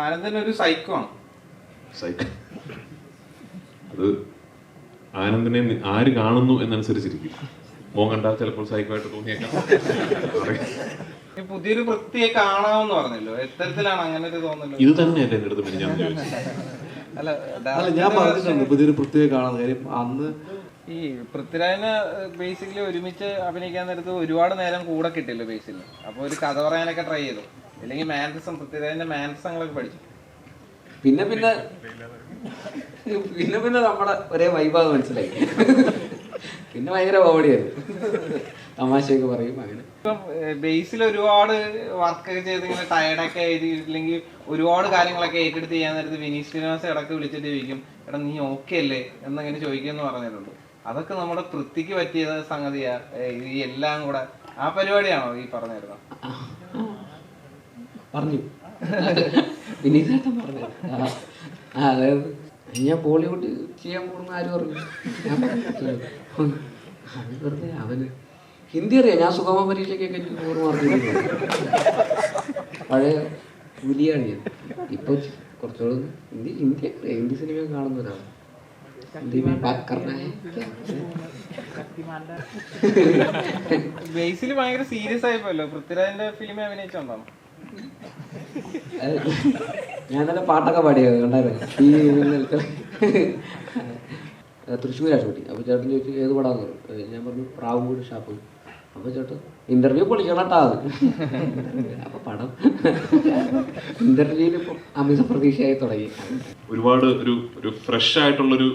ആനന്ദൻ ഒരു സൈക്കോ ആണ്. സൈക്കോ അത് ആനന്ദിനെ ആര് കാണുന്നു എന്നനുസരിച്ചിരിക്കും. മോൻ കണ്ടാൽ ചിലപ്പോൾ സൈക്കോ ആയിട്ട് തോന്നിയേക്കാം. പുതിയൊരു വൃത്തിയെ കാണാമെന്ന് പറഞ്ഞല്ലോ, എത്തരത്തിലാണ് അങ്ങനെ ഒരു തോന്നല്? ഇത് തന്നെയല്ലേ എൻ്റെ അടുത്ത് ഞാൻ അല്ല, ഞാൻ പറഞ്ഞിട്ടുണ്ട് പുതിയൊരു വൃത്തിയെ കാണാൻ. കാര്യം അന്ന് ഈ പൃഥ്വിരാജിനെ ബേസിക്കലി ഒരുമിച്ച് അഭിനയിക്കാൻ നേരത്ത് ഒരുപാട് നേരം കൂടെ കിട്ടില്ല ബേസിൽ. അപ്പൊ ഒരു കഥ പറയാനൊക്കെ ട്രൈ ചെയ്തു, അല്ലെങ്കിൽ മാനസം, പൃഥ്വിരാജിന്റെ മാനസങ്ങളൊക്കെ പഠിച്ചു. പിന്നെ പിന്നെ പിന്നെ പിന്നെ നമ്മുടെ ഒരേ വൈബാന്ന് മനസ്സിലായി. പിന്നെ ഭയങ്കര കോമഡിയായിരുന്നു, തമാശയൊക്കെ പറയും അങ്ങനെ. ഇപ്പം ബേസിൽ ഒരുപാട് വർക്കൊക്കെ ചെയ്ത് ഇങ്ങനെ ടയർഡൊക്കെ ആയില്ലെങ്കിൽ ഒരുപാട് കാര്യങ്ങളൊക്കെ ഏറ്റെടുത്ത് ചെയ്യാൻ നേരത്ത് വിനീത് ശ്രീനിവാസൻ ഇടയ്ക്ക് വിളിച്ചിട്ട് ചോദിക്കും, എടാ നീ ഓക്കെ അല്ലേ എന്നങ്ങനെ ചോദിക്കുമെന്ന് പറഞ്ഞിട്ടുണ്ട്. അതൊക്കെ നമ്മുടെ പൃഥ്വിക്ക് പറ്റിയ സംഗതിയാ, ഈ എല്ലാം കൂടെ ആ പരിപാടിയാണോ ഈ പറഞ്ഞിരുന്നത്? പറഞ്ഞു വിനീതേട്ടൻ പറഞ്ഞു. അതായത് ഞാൻ ബോളിവുഡ് ചെയ്യാൻ പോകുന്ന ആര് പറഞ്ഞു? അത് വെറുതെ അവന് ഹിന്ദി അറിയാം. ഞാൻ സുഗമ പരീക്ഷയ്ക്കൊക്കെ എനിക്ക് 100 മാർക്ക് പഴയ പുലിയാണ് ഞാൻ. ഇപ്പൊ കുറച്ചുകൂടെ ഹിന്ദി സിനിമ കാണുന്ന ഒരാളാണ്. ബേസിൽ ഭയങ്കര സീരിയസ് ആയിപ്പോയല്ലോ. പൃഥ്വിരാജിന്റെ ഫിലിം അഭിനയിച്ചോണ്ടോ? ഞാൻ തന്നെ പാട്ടൊക്കെ പാടിയത് കണ്ടായിരുന്നു. തൃശ്ശൂരാ ഷൂട്ടിങ്. അപ്പോൾ ചേട്ടൻ ചോദിച്ചു ഏത് പടാന്ന് പറഞ്ഞു. ഞാൻ പറഞ്ഞു പ്രാവുംകൂട് ഷാപ്പ്. അപ്പോൾ ചേട്ടൻ ഇന്റർവ്യൂ പൊളിക്കണട്ടാ അത്. അപ്പൊ പടം ഇന്റർവ്യൂവിൽ ഇപ്പം അമിത പ്രതീക്ഷയായി തുടങ്ങി. ഒരുപാട് ഒരു ഫ്രഷ് ആയിട്ടുള്ളൊരു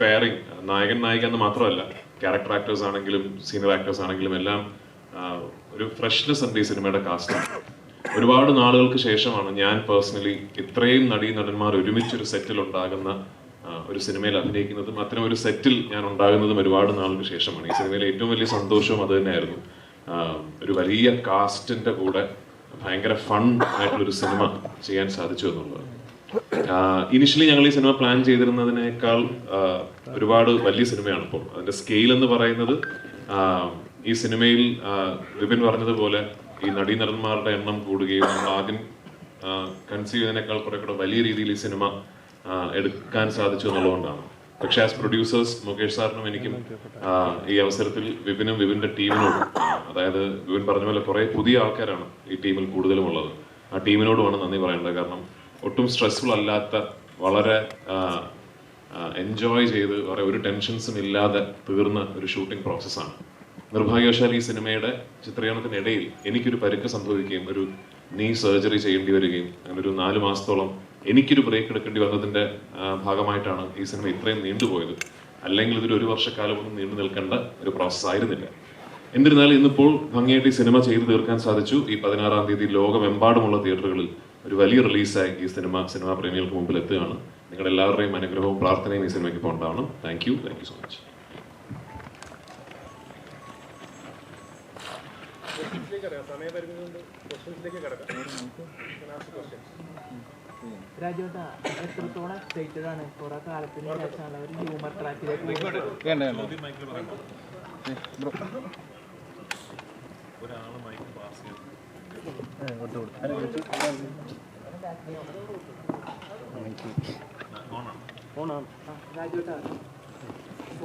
പെയറിങ്, നായകൻ നായിക എന്ന് മാത്രമല്ല, ക്യാരക്ടർ ആക്ടേഴ്സ് ആണെങ്കിലും സീനിയർ ആക്ടേഴ്സ് ആണെങ്കിലും എല്ലാം ഒരു ഫ്രഷ്നെസ് ഉണ്ട് ഈ സിനിമയുടെ കാസ്റ്റാണ്. ഒരുപാട് നാളുകൾക്ക് ശേഷമാണ് ഞാൻ പേഴ്സണലി ഇത്രയും നടന്മാർ ഒരുമിച്ചൊരു സെറ്റിൽ ഉണ്ടാകുന്ന ഒരു സിനിമയിൽ അഭിനയിക്കുന്നതും അത്തരം ഒരു സെറ്റിൽ ഞാൻ ഉണ്ടാകുന്നതും ഒരുപാട് നാളുകൾക്ക് ശേഷമാണ്. ഈ സിനിമയിലെ ഏറ്റവും വലിയ സന്തോഷവും അത് തന്നെയായിരുന്നു. ഒരു വലിയ കാസ്റ്റിന്റെ കൂടെ ഭയങ്കര ഫൺ ആയിട്ടുള്ളൊരു സിനിമ ചെയ്യാൻ സാധിച്ചു എന്നുള്ളത്. ഇനിഷ്യലി ഞങ്ങൾ ഈ സിനിമ പ്ലാൻ ചെയ്തിരുന്നതിനേക്കാൾ ഒരുപാട് വലിയ സിനിമയാണ് ഇപ്പോൾ. അതിന്റെ സ്കെയിൽ എന്ന് പറയുന്നത് ഈ സിനിമയിൽ വിപിൻ പറഞ്ഞതുപോലെ ഈ നടന്മാരുടെ എണ്ണം കൂടുകയും നമ്മൾ ആദ്യം കൺസീവ് ചെയ്തതിനേക്കാൾ കുറെ കൂടെ വലിയ രീതിയിൽ ഈ സിനിമ എടുക്കാൻ സാധിച്ചു എന്നുള്ളതുകൊണ്ടാണ്. പക്ഷെ ആസ് പ്രൊഡ്യൂസേഴ്സ് മുകേഷ് സാറിനും എനിക്കും ഈ അവസരത്തിൽ വിപിനും വിപിന്റെ ടീമിനോടും, അതായത് വിപിൻ പറഞ്ഞ പോലെ കുറെ പുതിയ ആൾക്കാരാണ് ഈ ടീമിൽ കൂടുതലും ഉള്ളത്, ആ ടീമിനോടുമാണ് നന്ദി പറയേണ്ടത്. കാരണം ഒട്ടും സ്ട്രെസ്ഫുൾ അല്ലാത്ത, വളരെ എൻജോയ് ചെയ്ത് ഒരു ടെൻഷൻസും ഇല്ലാതെ തീർന്ന ഒരു ഷൂട്ടിംഗ് പ്രോസസ്സാണ്. നിർഭാഗ്യവശാൽ ഈ സിനിമയുടെ ചിത്രീകരണത്തിനിടയിൽ എനിക്കൊരു പരിക്ക് സംഭവിക്കുകയും ഒരു നീ സർജറി ചെയ്യേണ്ടി വരികയും അങ്ങനെ ഒരു 4 മാസത്തോളം എനിക്കൊരു ബ്രേക്ക് എടുക്കേണ്ടി വന്നതിന്റെ ഭാഗമായിട്ടാണ് ഈ സിനിമ ഇത്രയും നീണ്ടുപോയത്. അല്ലെങ്കിൽ ഇതൊരു 1 വർഷക്കാലമൊന്നും നീണ്ടു നിൽക്കേണ്ട ഒരു പ്രോസസ് ആയിരുന്നില്ല. എന്നിരുന്നാലും ഇന്നിപ്പോൾ ഭംഗിയായിട്ട് ഈ സിനിമ ചെയ്തു തീർക്കാൻ സാധിച്ചു. ഈ 16-ാം തീയതി ലോകമെമ്പാടുമുള്ള തിയേറ്ററുകളിൽ ഒരു വലിയ റിലീസായി ഈ സിനിമാ പ്രേമികൾക്ക് മുമ്പിൽ എത്തുകയാണ്. നിങ്ങളുടെ എല്ലാവരുടെയും അനുഗ്രഹവും പ്രാർത്ഥനയും ഈ സിനിമയ്ക്ക് ഇപ്പോൾ ഉണ്ടാവണം. Thank you so much. രാജേട്ടാ, എത്രത്തോളം എക്സൈറ്റഡ് ആണ് കുറെ കാലത്തിന് ശേഷമാണ് ഒരു ഹ്യൂമർ ട്രാക്കിലേക്ക്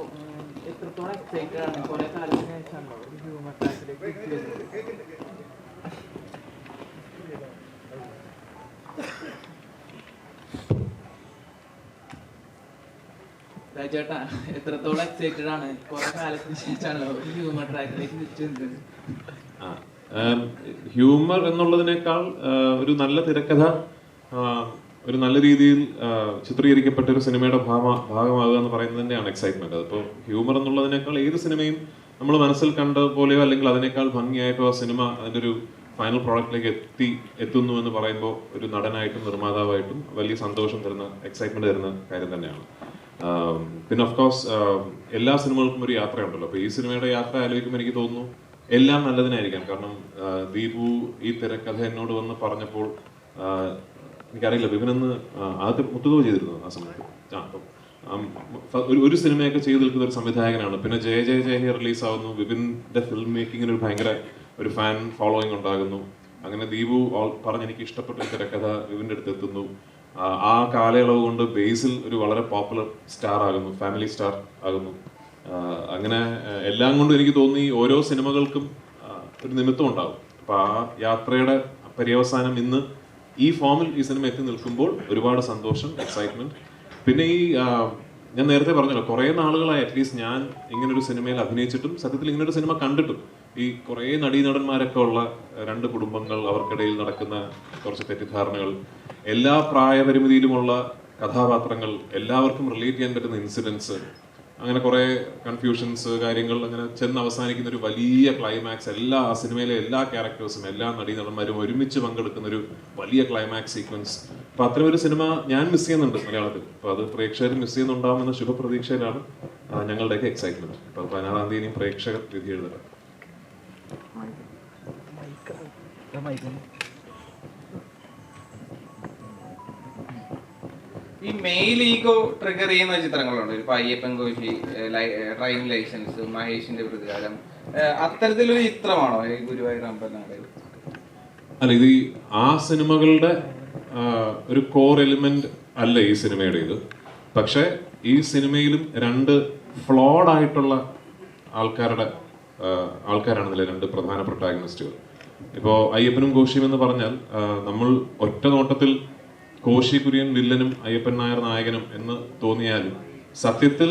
രാജേട്ടാ, എത്രത്തോളം എക്സൈറ്റഡ് ആണ് കുറെ കാലത്തിന് ശേഷമാണ് ഒരു ഹ്യൂമർ ട്രാക്കിലേക്ക് രാജേട്ടാ, എത്രത്തോളം എക്സൈറ്റഡ് ആണ് കുറെ കാലത്തിന് ശേഷമാണല്ലോ ഒരു ഹ്യൂമർ ട്രാക്കിലേക്ക് തിരിച്ചു? ഹ്യൂമർ എന്നുള്ളതിനേക്കാൾ ഒരു നല്ല തിരക്കഥ, ഒരു നല്ല രീതിയിൽ ചിത്രീകരിക്കപ്പെട്ട ഒരു സിനിമയുടെ ഭാഗമാകുക എന്ന് പറയുന്നത് തന്നെയാണ് എക്സൈറ്റ്മെന്റ്. അതിപ്പോൾ ഹ്യൂമർ എന്നുള്ളതിനേക്കാൾ ഏത് സിനിമയും നമ്മൾ മനസ്സിൽ കണ്ട പോലെയോ അല്ലെങ്കിൽ അതിനേക്കാൾ ഭംഗിയായിട്ടോ ആ സിനിമ അതിൻ്റെ ഒരു ഫൈനൽ പ്രോഡക്റ്റിലേക്ക് എത്തുന്നു എന്ന് പറയുമ്പോൾ ഒരു നടനായിട്ടും നിർമ്മാതാവായിട്ടും വലിയ സന്തോഷം തരുന്ന, എക്സൈറ്റ്മെന്റ് തരുന്ന കാര്യം തന്നെയാണ്. പിന്നെ ഓഫ് കോഴ്സ് എല്ലാ സിനിമകൾക്കും ഒരു യാത്രയുണ്ടല്ലോ. അപ്പൊ ഈ സിനിമയുടെ യാത്ര ആലോചിക്കുമ്പോൾ എനിക്ക് തോന്നുന്നു എല്ലാം നല്ലതിനായിരിക്കാം. കാരണം ദീപു ഈ തിരക്കഥ എന്നോട് വന്ന് പറഞ്ഞപ്പോൾ എനിക്കറിയില്ല, വിപിനെന്ന് ആദ്യം മുത്തുകോ ചെയ്തിരുന്നു ആ സമയത്ത്. ഒരു സിനിമയൊക്കെ ചെയ്തു നിൽക്കുന്ന ഒരു സംവിധായകനാണ്. പിന്നെ ജയ ജയ ജയ ഹേ റിലീസ് ആവുന്നു. വിപിന്റെ ഫിലിം മേക്കിങ്ങിന് ഭയങ്കര ഒരു ഫാൻ ഫോളോയിങ് ഉണ്ടാകുന്നു. അങ്ങനെ ദീപു പറഞ്ഞ് എനിക്ക് ഇഷ്ടപ്പെട്ട ഒരു തിരക്കഥ വിവിൻ്റെ അടുത്ത് എത്തുന്നു. ആ കാലയളവ് കൊണ്ട് ബേസിൽ ഒരു വളരെ പോപ്പുലർ സ്റ്റാർ ആകുന്നു, ഫാമിലി സ്റ്റാർ ആകുന്നു. അങ്ങനെ എല്ലാം കൊണ്ടും എനിക്ക് തോന്നി ഓരോ സിനിമകൾക്കും ഒരു നിമിത്തം ഉണ്ടാവും. അപ്പൊ ആ യാത്രയുടെ പര്യവസാനം ഇന്ന് ഈ ഫോമിൽ ഈ സിനിമ എത്തി നിൽക്കുമ്പോൾ ഒരുപാട് സന്തോഷം, എക്സൈറ്റ്മെന്റ്. പിന്നെ ഞാൻ നേരത്തെ പറഞ്ഞല്ലോ, കുറേ നാളുകളായി അറ്റ്ലീസ്റ്റ് ഞാൻ ഇങ്ങനൊരു സിനിമയിൽ അഭിനയിച്ചിട്ടും സത്യത്തിൽ ഇങ്ങനൊരു സിനിമ കണ്ടിട്ടും ഈ കുറേ നടീനടന്മാരൊക്കെ ഉള്ള രണ്ട് കുടുംബങ്ങൾ, അവർക്കിടയിൽ നടക്കുന്ന കുറച്ച് തെറ്റിദ്ധാരണകൾ, എല്ലാ പ്രായപരിമിതിയിലുമുള്ള കഥാപാത്രങ്ങൾ, എല്ലാവർക്കും റിലേറ്റ് ചെയ്യാൻ പറ്റുന്ന ഇൻസിഡൻസ്, അങ്ങനെ കുറെ കൺഫ്യൂഷൻസ്, കാര്യങ്ങൾ അങ്ങനെ ചെന്ന് അവസാനിക്കുന്ന ഒരു വലിയ ക്ലൈമാക്സ്, ആ സിനിമയിലെ എല്ലാ ക്യാരക്ടേഴ്സും എല്ലാ നടീനടന്മാരും ഒരുമിച്ച് പങ്കെടുക്കുന്ന ഒരു വലിയ ക്ലൈമാക്സ് സീക്വൻസ്. അപ്പൊ അത്തരം ഒരു സിനിമ ഞാൻ മിസ് ചെയ്യുന്നുണ്ട് മലയാളത്തിൽ. അപ്പൊ അത് പ്രേക്ഷകർ മിസ് ചെയ്യുന്നുണ്ടാവുമെന്ന ശുഭപ്രതീക്ഷയിലാണ് ഞങ്ങളുടെയൊക്കെ എക്സൈറ്റ്മെന്റ്. അപ്പൊ 16-ാം തീയതി പ്രേക്ഷകർ വിധി എഴുതുക. ഈ മെയിൽ ഈഗോ ട്രിഗർ ചെയ്യുന്ന ചിത്രങ്ങളുണ്ട്. ഇപ്പൊ അയ്യപ്പൻ കോശി, ഡ്രൈവിംഗ് ലൈസൻസ്, മഹേഷിന്റെ പ്രതികാരം, അത്തരത്തിലൊരു ചിത്രമാണോ ഈ ഗുരുവായൂർ അമ്പലനാട്? അല്ല, ഇത് ആ സിനിമകളുടെ ഒരു കോർ എലിമെന്റ് അല്ല ഈ സിനിമയുടെ ഇത്. പക്ഷെ ഈ സിനിമയിലും രണ്ട് ഫ്ലോഡ് ആയിട്ടുള്ള ആൾക്കാരാണ് ഇതിലെ രണ്ട് പ്രധാന പ്രൊട്ടാഗണിസ്റ്റുകൾ. ഇപ്പോൾ അയ്യപ്പനും കോശിയും എന്ന് പറഞ്ഞാൽ നമ്മൾ ഒറ്റ നോട്ടത്തിൽ കോശി കുര്യൻ വില്ലനും അയ്യപ്പൻ നായർ നായകനും എന്ന് തോന്നിയാലും സത്യത്തിൽ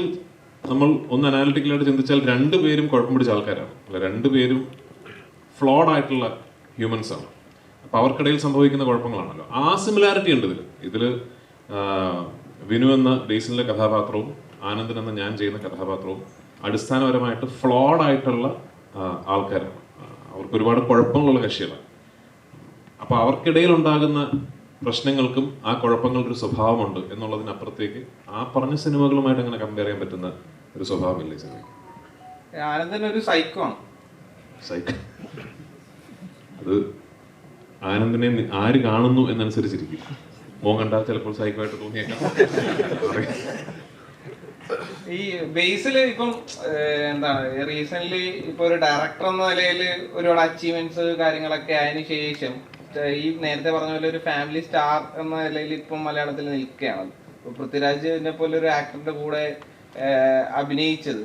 നമ്മൾ ഒന്ന് അനാലിറ്റിക്കലായിട്ട് ചിന്തിച്ചാൽ രണ്ടുപേരും കുഴപ്പം പിടിച്ച ആൾക്കാരാണ്. അല്ല, രണ്ടുപേരും ഫ്ലോഡ് ആയിട്ടുള്ള ഹ്യൂമൻസ് ആണ്. അപ്പൊ അവർക്കിടയിൽ സംഭവിക്കുന്ന കുഴപ്പങ്ങളാണല്ലോ. ആ സിമിലാരിറ്റി ഉണ്ട് ഇതില് വിനു എന്ന ബേസിലെ കഥാപാത്രവും ആനന്ദൻ എന്ന ഞാൻ ചെയ്യുന്ന കഥാപാത്രവും അടിസ്ഥാനപരമായിട്ട് ഫ്ലോഡ് ആയിട്ടുള്ള ആൾക്കാരാണ്. അവർക്ക് ഒരുപാട് കുഴപ്പങ്ങളുള്ള കക്ഷികളാണ്. അപ്പൊ അവർക്കിടയിൽ ഉണ്ടാകുന്ന പ്രശ്നങ്ങൾക്കും ആ കുഴപ്പങ്ങളുടെ ഒരു സ്വഭാവമുണ്ട് എന്നുള്ളതിനപ്പുറത്തേക്ക് ആ പറഞ്ഞ സിനിമകളുമായിട്ട് അങ്ങനെ കമ്പയർ ചെയ്യാൻ പറ്റുന്ന ഒരു സ്വഭാവമില്ല ഈ സിനിമയ്ക്ക്. ആനന്ദൻ ഒരു സൈക്കോ ആണ്. സൈക്കോ അത് ആനന്ദിനെ ആര് കാണുന്നു എന്നനുസരിച്ചിരിക്കും. മോൻ കണ്ടാൽ ചിലപ്പോൾ സൈക്കോ ആയിട്ട് തോന്നിയേക്കാം. ഈ ബേസിൽ ഇപ്പം എന്താണ് റീസെന്റ് ഇപ്പൊ ഒരു ഡയറക്ടർ എന്ന നിലയിൽ ഒരുപാട് അച്ചീവ്മെന്റ്സ് കാര്യങ്ങളൊക്കെ അതിന് ശേഷം ഈ നേരത്തെ പറഞ്ഞ പോലെ ഒരു ഫാമിലി സ്റ്റാർ എന്ന നിലയിൽ ഇപ്പം മലയാളത്തിൽ നിൽക്കുകയാണ്. ഇപ്പൊ പൃഥ്വിരാജിനെ പോലെ ഒരു ആക്ടറുടെ കൂടെ അഭിനയിച്ചത്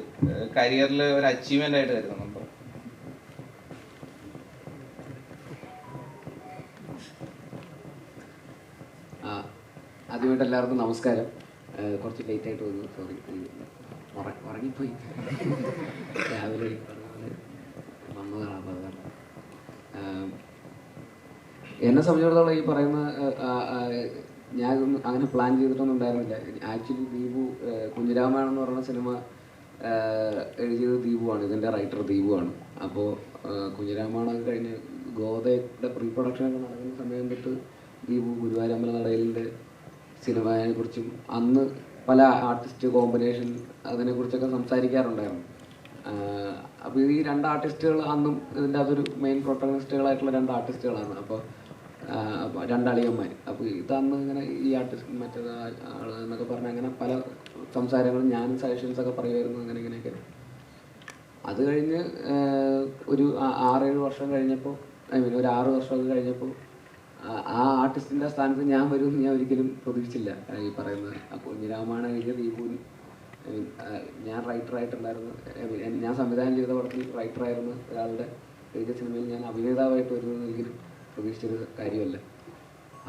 കരിയറിൽ ഒരു അച്ചീവ്മെന്റ് ആയിട്ട് കരുതുന്നുണ്ടോ? ആദ്യമായിട്ട് എല്ലാവർക്കും നമസ്കാരം. കുറച്ച് ലേറ്റ് ആയിട്ട് വന്നു, സോറി, ഉറങ്ങിപ്പോയി. രാവിലെ വന്നതാണ്. അപ്പോൾ അതാണ് എന്നെ സംബന്ധിച്ചിടത്തോളം ഈ പറയുന്ന ഞാനൊന്നും അങ്ങനെ പ്ലാൻ ചെയ്തിട്ടൊന്നും ഉണ്ടായിരുന്നില്ല. ആക്ച്വലി ദീപു കുഞ്ഞിരാമായണം എന്ന് പറയുന്ന സിനിമ എഴുതിയത് ദീപുവാണ്, ഇതിൻ്റെ റൈറ്റർ ദീപുവാണ്. അപ്പോൾ കുഞ്ഞിരാമായണം കഴിഞ്ഞ് ഗോതയുടെ പ്രീ പ്രൊഡക്ഷനൊക്കെ നടക്കുന്ന സമയം തൊട്ട് ദീപു ഗുരുവായൂർ അമ്പലനടയിലിൻ്റെ സിനിമയെക്കുറിച്ചും അന്ന് പല ആർട്ടിസ്റ്റ് കോമ്പിനേഷൻ അതിനെക്കുറിച്ചൊക്കെ സംസാരിക്കാറുണ്ടായിരുന്നു. അപ്പോൾ ഈ രണ്ട് ആർട്ടിസ്റ്റുകൾ അന്നും ഇതിൻ്റെ അതൊരു മെയിൻ പ്രൊട്ടഗണിസ്റ്റുകളായിട്ടുള്ള രണ്ട് ആർട്ടിസ്റ്റുകളാണ്. അപ്പോൾ രണ്ടളിയന്മാർ. അപ്പോൾ ഇതന്ന് ഇങ്ങനെ ഈ ആർട്ടിസ്റ്റ് മറ്റേത് ആൾ എന്നൊക്കെ പറഞ്ഞാൽ അങ്ങനെ പല സംസാരങ്ങളും ഞാനും സജഷൻസൊക്കെ പറയുമായിരുന്നു, അങ്ങനെ ഇങ്ങനെയൊക്കെ. അത് കഴിഞ്ഞ് ഒരു 6-7 വർഷം കഴിഞ്ഞപ്പോൾ, ഒരു 6 വർഷമൊക്കെ കഴിഞ്ഞപ്പോൾ ആ ആർട്ടിസ്റ്റിൻ്റെ സ്ഥാനത്ത് ഞാൻ വരുമെന്ന് ഞാൻ ഒരിക്കലും പ്രതീക്ഷിച്ചില്ല. ഈ പറയുന്നത് അപ്പോൾ കുഞ്ഞിരാമായണം എഴുതിയ ദീപുവിൽ ഞാൻ റൈറ്ററായിട്ടുണ്ടായിരുന്നു. ഞാൻ സംവിധാനം ചെയ്ത പടത്തിൽ റൈറ്ററായിരുന്ന ഒരാളുടെ എഴുതിയ സിനിമയിൽ ഞാൻ അഭിനേതാവായിട്ട് വരുന്നത് ഒരിക്കലും പ്രതീക്ഷിച്ചൊരു കാര്യമല്ല.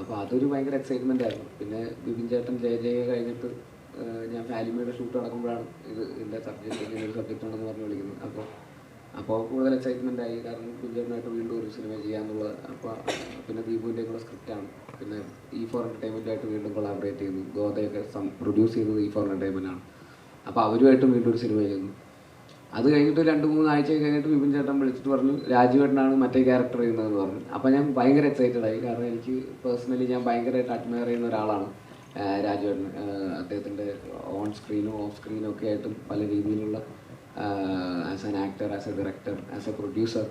അപ്പോൾ അതൊരു ഭയങ്കര എക്സൈറ്റ്മെൻ്റ് ആയിരുന്നു. പിന്നെ ബിപിൻ ചേട്ടൻ ജയ കഴിഞ്ഞിട്ട് ഞാൻ ഫാലിമയുടെ ഷൂട്ട് നടക്കുമ്പോഴാണ് ഇതിൻ്റെ സബ്ജക്റ്റ് ഇങ്ങനൊരു സബ്ജക്റ്റാണെന്ന് പറഞ്ഞ് വിളിക്കുന്നത്. അപ്പോൾ കൂടുതൽ എക്സൈറ്റ്മെൻ്റ് ആയി. കാരണം കുഞ്ചേട്ടനായിട്ട് വീണ്ടും ഒരു സിനിമ ചെയ്യാന്നുള്ളത്. അപ്പോൾ പിന്നെ ദീപുവിൻ്റെ കൂടെ സ്ക്രിപ്റ്റാണ്. പിന്നെ E4 എൻ്റർടൈൻമെൻറ്റുമായിട്ട് വീണ്ടും കൊളാബറേറ്റ് ചെയ്യുന്നു. ഗോതയൊക്കെ പ്രൊഡ്യൂസ് ചെയ്തത് E4 എൻ്റർടൈൻമെൻറ്റാണ്. അപ്പോൾ അവരുമായിട്ടും വീണ്ടും ഒരു സിനിമ ചെയ്യുന്നു. അത് കഴിഞ്ഞിട്ട് 2-3 ആഴ്ച കഴിഞ്ഞിട്ട് ബിപിൻ ചേട്ടൻ വിളിച്ചിട്ട് പറഞ്ഞു രാജുവേട്ടനാണ് മറ്റേ ക്യാരക്ടർ ചെയ്യുന്നതെന്ന് പറഞ്ഞു. അപ്പോൾ ഞാൻ ഭയങ്കര എക്സൈറ്റഡ് ആയി. കാരണം എനിക്ക് പേഴ്സണലി ഞാൻ ഭയങ്കരമായിട്ട് അഡ്മയർ ചെയ്യുന്ന ഒരാളാണ് രാജുവേട്ടൻ. അദ്ദേഹത്തിൻ്റെ ഓൺ സ്ക്രീനും ഓഫ് സ്ക്രീനും ഒക്കെ ആയിട്ടും പല രീതിയിലുള്ള as an actor, as A director, as A producer,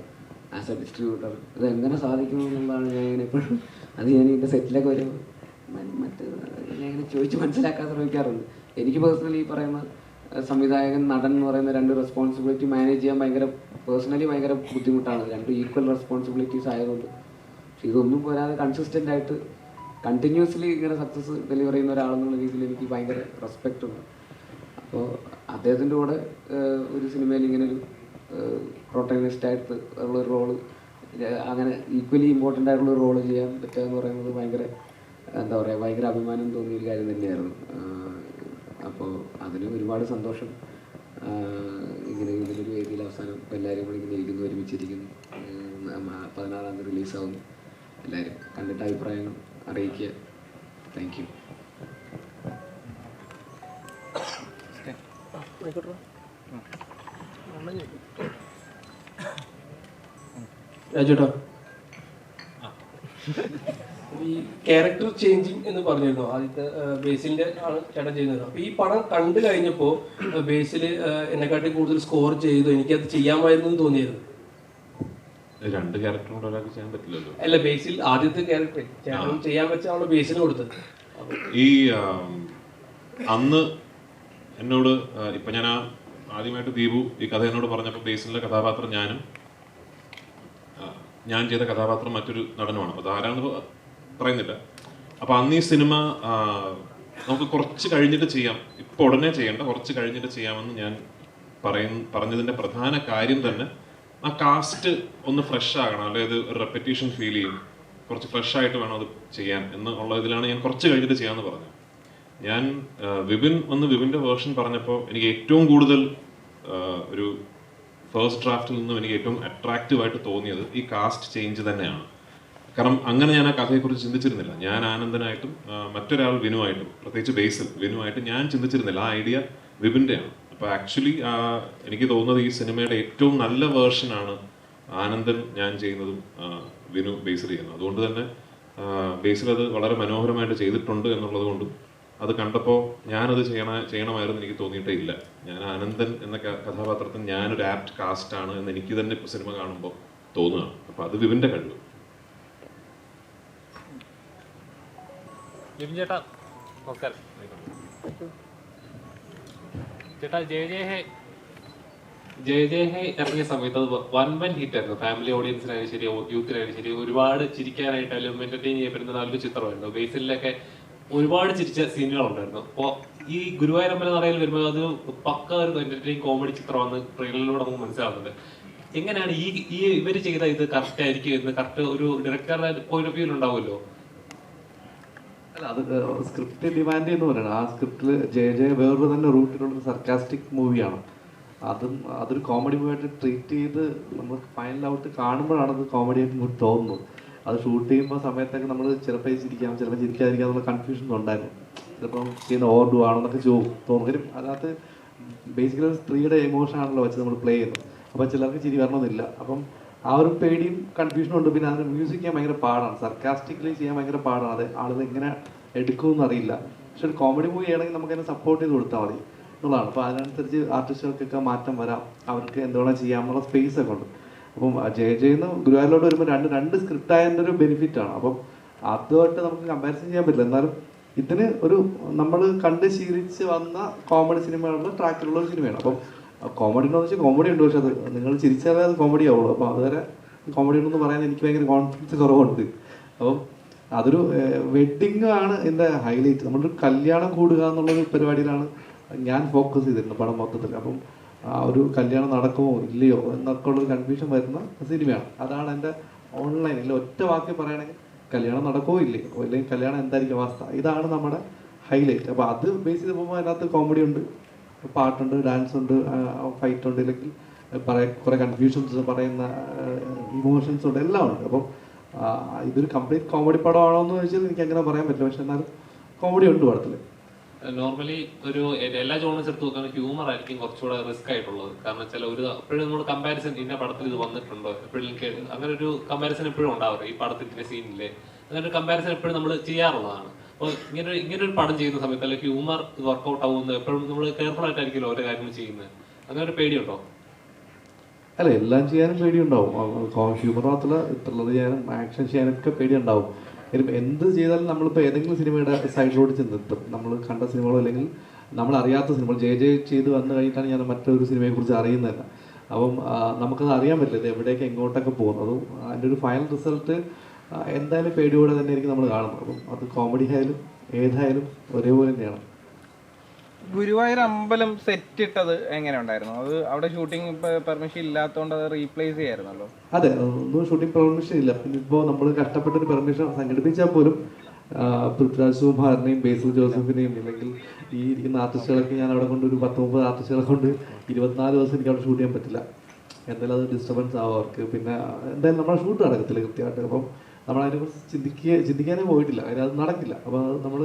as A distributor ഇതെങ്ങനെ സാധിക്കുമെന്നുള്ളതാണ് ഞാൻ ഇങ്ങനെ എപ്പോഴും അത് ഞാൻ ഇതിൻ്റെ സെറ്റിലൊക്കെ ഒരു മറ്റ് ഞാൻ ഇങ്ങനെ ചോദിച്ച് മനസ്സിലാക്കാൻ ശ്രമിക്കാറുണ്ട്. എനിക്ക് പേഴ്സണലി ഈ പറയുന്ന സംവിധായകൻ, നടൻ എന്ന് പറയുന്ന രണ്ട് റെസ്പോൺസിബിലിറ്റി മാനേജ് ചെയ്യാൻ ഭയങ്കര ബുദ്ധിമുട്ടാണ്. രണ്ട് ഈക്വൽ റെസ്പോൺസിബിലിറ്റീസ് ആയതുകൊണ്ട് പക്ഷെ ഇതൊന്നും പോരാതെ കൺസിസ്റ്റൻ്റ് ആയിട്ട് കണ്ടിന്യൂസ്ലി ഇങ്ങനെ സക്സസ് ഡെലിവർ ചെയ്യുന്ന ഒരാളെന്നുള്ള രീതിയിൽ എനിക്ക് ഭയങ്കര റെസ്പെക്റ്റ് ഉണ്ട്. അപ്പോൾ അദ്ദേഹത്തിൻ്റെ കൂടെ ഒരു സിനിമയിൽ ഇങ്ങനെ ഒരു പ്രൊട്ടഗണിസ്റ്റായിട്ട് ഉള്ളൊരു റോള്, അങ്ങനെ ഈക്വലി ഇമ്പോർട്ടൻ്റ് ആയിട്ടുള്ളൊരു റോള് ചെയ്യാൻ പറ്റുക എന്ന് പറയുന്നത് ഭയങ്കര എന്താ പറയുക, ഭയങ്കര അഭിമാനം തോന്നിയൊരു കാര്യം തന്നെയായിരുന്നു. അപ്പോൾ അതിന് ഒരുപാട് സന്തോഷം. ഇങ്ങനെ ഇതിലൊരു വേദിയിൽ അവസാനം എല്ലാവരും കൂടി ഇങ്ങനെ ഇരിക്കുന്നു, ഒരുമിച്ചിരിക്കുന്നു. 16-ാം തീയതി റിലീസാവുന്നു. എല്ലാവരും കണ്ടിട്ട് അഭിപ്രായങ്ങൾ അറിയിക്കുക. Thank you. രാജേട്ടാ, ഈ ക്യാരക്ടർ ചേഞ്ചിങ് എന്ന് പറഞ്ഞിരുന്നു, ആദ്യത്തെ ബേസിലിന്റെ ആണ് ചേട്ടൻ ചെയ്യുന്നത്. അപ്പൊ ഈ പടം കണ്ടു കഴിഞ്ഞപ്പോ ബേസില് എന്നെക്കാട്ടി കൂടുതൽ സ്കോർ ചെയ്തു, എനിക്കത് ചെയ്യാമായിരുന്നു എന്ന് തോന്നിയായിരുന്നു. 2 ക്യാരക്ടർ കൊണ്ട് ഒരാൾക്ക് ചെയ്യാൻ പറ്റില്ലല്ലോ. അല്ല, ബേസിൽ ആദ്യത്തെ ക്യാരക്ടർ ചേട്ടൻ ചെയ്യാൻ വെച്ചാണ് ബേസിന് കൊടുത്തത്. ഈ അന്ന് എന്നോട് ഇപ്പൊ ഞാൻ ആദ്യമായിട്ട് ദീപു ഈ കഥ എന്നോട് പറഞ്ഞപ്പോൾ ബേസിലെ കഥാപാത്രം ഞാൻ ചെയ്ത കഥാപാത്രം മറ്റൊരു നടനുമാണ്. അപ്പോൾ അതാരാണെന്ന് പറയുന്നില്ല. അപ്പോൾ അന്ന് ഈ സിനിമ നമുക്ക് കുറച്ച് കഴിഞ്ഞിട്ട് ചെയ്യാം, ഇപ്പോൾ ഉടനെ ചെയ്യേണ്ട, കുറച്ച് കഴിഞ്ഞിട്ട് ചെയ്യാമെന്ന് ഞാൻ പറഞ്ഞതിൻ്റെ പ്രധാന കാര്യം തന്നെ ആ കാസ്റ്റ് ഒന്ന് ഫ്രഷ് ആകണം, അല്ലെങ്കിൽ ഒരു റെപ്പറ്റീഷൻ ഫീൽ ചെയ്യും, കുറച്ച് ഫ്രഷ് ആയിട്ട് വേണം അത് ചെയ്യാൻ എന്നുള്ള ഇതിലാണ് ഞാൻ കുറച്ച് കഴിഞ്ഞിട്ട് ചെയ്യാമെന്ന് പറഞ്ഞത്. ഞാൻ വിപിൻ്റെ വേർഷൻ പറഞ്ഞപ്പോൾ എനിക്ക് ഏറ്റവും കൂടുതൽ ഒരു ഫസ്റ്റ് ഡ്രാഫ്റ്റിൽ നിന്നും എനിക്ക് ഏറ്റവും അട്രാക്റ്റീവായിട്ട് തോന്നിയത് ഈ കാസ്റ്റ് ചേഞ്ച് തന്നെയാണ്. കാരണം അങ്ങനെ ഞാൻ ആ കഥയെക്കുറിച്ച് ചിന്തിച്ചിരുന്നില്ല. ഞാൻ ആനന്ദനായിട്ടും മറ്റൊരാൾ വിനുവായിട്ടും, പ്രത്യേകിച്ച് ബേസിൽ വിനുവായിട്ട് ഞാൻ ചിന്തിച്ചിരുന്നില്ല. ആ ഐഡിയ വിപിൻ്റെയാണ്. അപ്പോൾ ആക്ച്വലി എനിക്ക് തോന്നുന്നത് ഈ സിനിമയുടെ ഏറ്റവും നല്ല വേർഷനാണ് ആനന്ദൻ ഞാൻ ചെയ്യുന്നതും വിനു ബേസിൽ ചെയ്യുന്നത്. അതുകൊണ്ട് തന്നെ ബേസിൽ അത് വളരെ മനോഹരമായിട്ട് ചെയ്തിട്ടുണ്ട് എന്നുള്ളത് കൊണ്ടും അത് കണ്ടപ്പോൾ ഞാനത് ചെയ്യണമായിരുന്നു എനിക്ക് തോന്നിയിട്ടേ ഇല്ല. ഞാൻ ആനന്ദൻ എന്ന കഥാപാത്രത്തിന് ഞാനൊരു ആപ്റ്റ് കാസ്റ്റാണ് എന്ന് എനിക്ക് തന്നെ ഇപ്പോൾ സിനിമ കാണുമ്പോൾ തോന്നുകയാണ്. അപ്പോൾ അത് വിപിൻ്റെ കഴിവ്. ചേട്ടാ നമസ്കാരം. ചേട്ടാ ജയ ജയ ഹേ ഇറങ്ങിയ സമയത്ത് അത് വൻ ഹിറ്റ് ആയിരുന്നു. ഫാമിലി ഓഡിയൻസിനായാലും ശരി, യൂത്തിനായാലും ശരി, ഒരുപാട് ചിരിക്കാനായിട്ടാലും എന്റർടൈൻ ചെയ്യപ്പെടുന്ന നല്ലൊരു ചിത്രമായിരുന്നു. ബേസിലൊക്കെ ഒരുപാട് ചിരിച്ച സീനുകളുണ്ടായിരുന്നു. അപ്പോൾ ഈ ഗുരുവായൂരമ്പല നടയിൽ വരുമ്പോൾ അത് പക്ക ഒരു എന്റർടൈൻ കോമഡി ചിത്രമാണ് ട്രെയിലറിലൂടെ നമുക്ക് മനസ്സിലാവുന്നത്. എങ്ങനെയാണ് ഈ ഇവർ ചെയ്ത ഇത് കറക്റ്റ് ആയിരിക്കും എന്ന് കറക്റ്റ് ഒരു ഡയറക്ടറുടെ പോയിന്റ് ഓഫ് വ്യൂ ഉണ്ടാവുമല്ലോ? അല്ല, അത് സ്ക്രിപ്റ്റ് ഡിമാൻഡ് എന്ന് പറയുന്നത് ആ സ്ക്രിപ്റ്റിൽ ജയ വേറൊരു തന്നെ റൂട്ടിലുള്ള സർക്കാസ്റ്റിക് മൂവിയാണ്. അതൊരു കോമഡി മൂവിയായിട്ട് ട്രീറ്റ് ചെയ്ത് നമ്മൾ ഫൈനൽ ഔട്ട് കാണുമ്പോഴാണ് അത് കോമഡി ആയിട്ട് നമുക്ക് തോന്നുന്നത്. അത് ഷൂട്ട് ചെയ്യുമ്പോൾ സമയത്തൊക്കെ നമ്മൾ ചിലപ്പോൾ ചിരിക്കാം, ചിലപ്പോൾ ചിരിക്കാതിരിക്കാം എന്നുള്ള കൺഫ്യൂഷൻ ഉണ്ടായിരുന്നു. ചിലപ്പോൾ ചെയ്യുന്ന ഓർഡു ആണെന്നൊക്കെ തോന്നും. അതിനകത്ത് ബേസിക്കലി സ്ത്രീയുടെ എമോഷൻ ആണല്ലോ വെച്ച് നമ്മൾ പ്ലേ ചെയ്യുന്നത്. അപ്പോൾ ചിലർക്ക് ചിരി വരണമെന്നില്ല. അപ്പം ആ ഒരു പേടിയും കൺഫ്യൂഷനും ഉണ്ട്. പിന്നെ അതിന് മ്യൂസിക് ചെയ്യാൻ ഭയങ്കര പാടാണ്, സർക്കാസ്റ്റിക്കലി ചെയ്യാൻ ഭയങ്കര പാടാണ്. അത് ആളുകൾ എങ്ങനെ എടുക്കുമെന്ന് അറിയില്ല. പക്ഷെ ഒരു കോമഡി മൂവി ചെയ്യണമെങ്കിൽ നമുക്ക് അതിനെ സപ്പോർട്ട് ചെയ്ത് കൊടുത്താൽ മതി എന്നുള്ളതാണ്. അപ്പോൾ അതിനനുസരിച്ച് ആർട്ടിസ്റ്റുകൾക്കൊക്കെ മാറ്റം വരാം, അവർക്ക് എന്തുവേണം ചെയ്യാമെന്നുള്ള സ്പേസ് ഒക്കെ ഉണ്ട്. അപ്പം ജയന്ന് ഗുരുവായൂരിലോട്ട് വരുമ്പോൾ രണ്ട് സ്ക്രിപ്റ്റ് ആയതിൻ്റെ ഒരു ബെനിഫിറ്റാണ്. അപ്പം അതുമായിട്ട് നമുക്ക് കമ്പാരിസൺ ചെയ്യാൻ പറ്റില്ല. എന്നാലും ഇതിന് ഒരു നമ്മൾ കണ്ട് ശീലിച്ച് വന്ന കോമഡി സിനിമകളുടെ ട്രാക്കിലുള്ള ഒരു സിനിമയാണ്. അപ്പം കോമഡി എന്ന് വെച്ചാൽ കോമഡി ഉണ്ട്, പക്ഷെ അത് നിങ്ങൾ ചിരിച്ചാലേ അത് കോമഡി ആവുള്ളൂ. അപ്പോൾ അതുവരെ കോമഡി ഉണ്ടെന്ന് പറയാൻ എനിക്ക് ഭയങ്കര കോൺഫിഡൻസ് കുറവുണ്ട്. അപ്പം അതൊരു വെഡ്ഡിങ് ആണ് എൻ്റെ ഹൈലൈറ്റ്. നമ്മളൊരു കല്യാണം കൂടുക എന്നുള്ളൊരു പരിപാടിയിലാണ് ഞാൻ ഫോക്കസ് ചെയ്തിരുന്നത് പടം മൊത്തത്തിൽ. അപ്പം ആ ഒരു കല്യാണം നടക്കുമോ ഇല്ലയോ എന്നൊക്കെ ഉള്ളൊരു കൺഫ്യൂഷൻ വരുന്ന സിനിമയാണ്. അതാണ് എൻ്റെ ഓൺലൈനിൽ ഒറ്റ വാക്കി പറയുകയാണെങ്കിൽ കല്യാണം നടക്കുമോ ഇല്ലയോ, അല്ലെങ്കിൽ കല്യാണം എന്തായിരിക്കും അവസ്ഥ, ഇതാണ് നമ്മുടെ ഹൈലൈറ്റ്. അപ്പോൾ അത് ബേസ് ചെയ്ത് പോകുമ്പോൾ അതിനകത്ത് കോമഡി ഉണ്ട്, പാട്ടുണ്ട്, ഡാൻസ് ഉണ്ട്, ഫൈറ്റ് ഉണ്ട്, ഇല്ലെങ്കിൽ കുറേ കൺഫ്യൂഷൻസ് പറയുന്ന ഇമോഷൻസ് ഉണ്ട്, എല്ലാം ഉണ്ട്. അപ്പം ഇതൊരു കംപ്ലീറ്റ് കോമഡി പടമാണോ എന്ന് ചോദിച്ചാൽ എനിക്ക് അങ്ങനെ പറയാൻ പറ്റില്ല. പക്ഷെ എന്നാലും കോമഡി ഉണ്ട് പടത്തിൽ. നോർമലി ഒരു എല്ലാ ജോണേഴ്സ് എടുത്ത് നോക്കുകയാണെങ്കിൽ ഹ്യൂമർ ആയിരിക്കും കുറച്ചുകൂടെ റിസ്ക് ആയിട്ടുള്ളത്. കാരണം വെച്ചാൽ എപ്പോഴും നമ്മൾ കമ്പാരിസൺ ഇന്ന പടത്തിൽ ഇത് വന്നിട്ടുണ്ടോ, എപ്പോഴും അങ്ങനെ ഒരു കമ്പാരിസൺ എപ്പോഴും ഉണ്ടാവാറ്. ഈ പടത്തിന്റെ സീനിലെ അങ്ങനെ ഒരു കമ്പാരിസൺ എപ്പോഴും നമ്മൾ ചെയ്യാറുള്ളതാണ്. അപ്പോൾ ഇങ്ങനെ ഒരു പടം ചെയ്യുന്ന സമയത്ത് അല്ലെങ്കിൽ ഹ്യൂമർ വർക്ക്ഔട്ട് ആവുന്നത് എപ്പോഴും നമ്മൾ കെയർഫുൾ ആയിട്ടായിരിക്കുമല്ലോ ഓരോ കാര്യങ്ങൾ ചെയ്യുന്നത്. അങ്ങനെ ഒരു പേടിയുണ്ടോ? അല്ല, എല്ലാം ചെയ്യാനും പേടിയുണ്ടാവും. ഹ്യൂമർ മാത്രമല്ല, ത്രില്ലർ ചെയ്യാനും ആക്ഷൻ ചെയ്യാനൊക്കെ പേടിയുണ്ടാവും. എന്ത് ചെയ്താലും നമ്മളിപ്പോൾ ഏതെങ്കിലും സിനിമയുടെ സൈഡിലോട്ട് ചെന്നെത്തും. നമ്മൾ കണ്ട സിനിമകളോ അല്ലെങ്കിൽ നമ്മൾ അറിയാത്ത സിനിമകൾ ജയ ചെയ്ത് വന്നു കഴിഞ്ഞിട്ടാണ് ഞാൻ മറ്റൊരു സിനിമയെക്കുറിച്ച് അറിയുന്നത്. അപ്പം നമുക്കത് അറിയാൻ പറ്റില്ല, ഇത് എവിടേക്ക് എങ്ങോട്ടൊക്കെ പോകുന്നു. അതും അതിൻ്റെ ഒരു ഫൈനൽ റിസൾട്ട് എന്തായാലും പേടിയോടെ തന്നെ ആയിരിക്കും നമ്മൾ കാണുന്നത്. അപ്പം അത് കോമഡി ആയാലും ഏതായാലും ഒരേപോലെ തന്നെയാണ്. ഗുരുവായൂർ അമ്പലം സെറ്റ് ഇട്ടത് എങ്ങനെ ഉണ്ടായിരുന്നു? അത് അവിടെ ഷൂട്ടിംഗ് പെർമിഷൻ ഇല്ലാത്തതുകൊണ്ട് അത് റീപ്ലേസ് ചെയ്യായിരുന്നല്ലോ. അതെ, ഒന്നും ഷൂട്ടിംഗ് പെർമിഷൻ ഇല്ല. പിന്നെ ഇപ്പോൾ നമ്മൾ കഷ്ടപ്പെട്ടൊരു പെർമിഷൻ സംഘടിപ്പിച്ചാൽ പോലും പൃഥ്വിരാജ് സുകുമാരനെയും ബേസിൽ ജോസഫിനെയും അല്ലെങ്കിൽ ഈ ഇരിക്കുന്ന ആർട്ടിസ്റ്റുകളൊക്കെ ഞാൻ അവിടെ കൊണ്ട് ഒരു 10-30 ആർട്ടിസ്റ്റുകളെ കൊണ്ട് 24 ദിവസം എനിക്ക് അവിടെ ഷൂട്ട് ചെയ്യാൻ പറ്റില്ല. എന്തായാലും അത് ഡിസ്റ്റർബൻസ് ആവും അവർക്ക്. പിന്നെ എന്തായാലും നമ്മുടെ ഷൂട്ട് നടക്കത്തില്ല കൃത്യമായിട്ട്. അപ്പം നമ്മളതിനെക്കുറിച്ച് ചിന്തിക്കാനേ പോയിട്ടില്ല. അത് നടക്കില്ല. അപ്പോൾ നമ്മൾ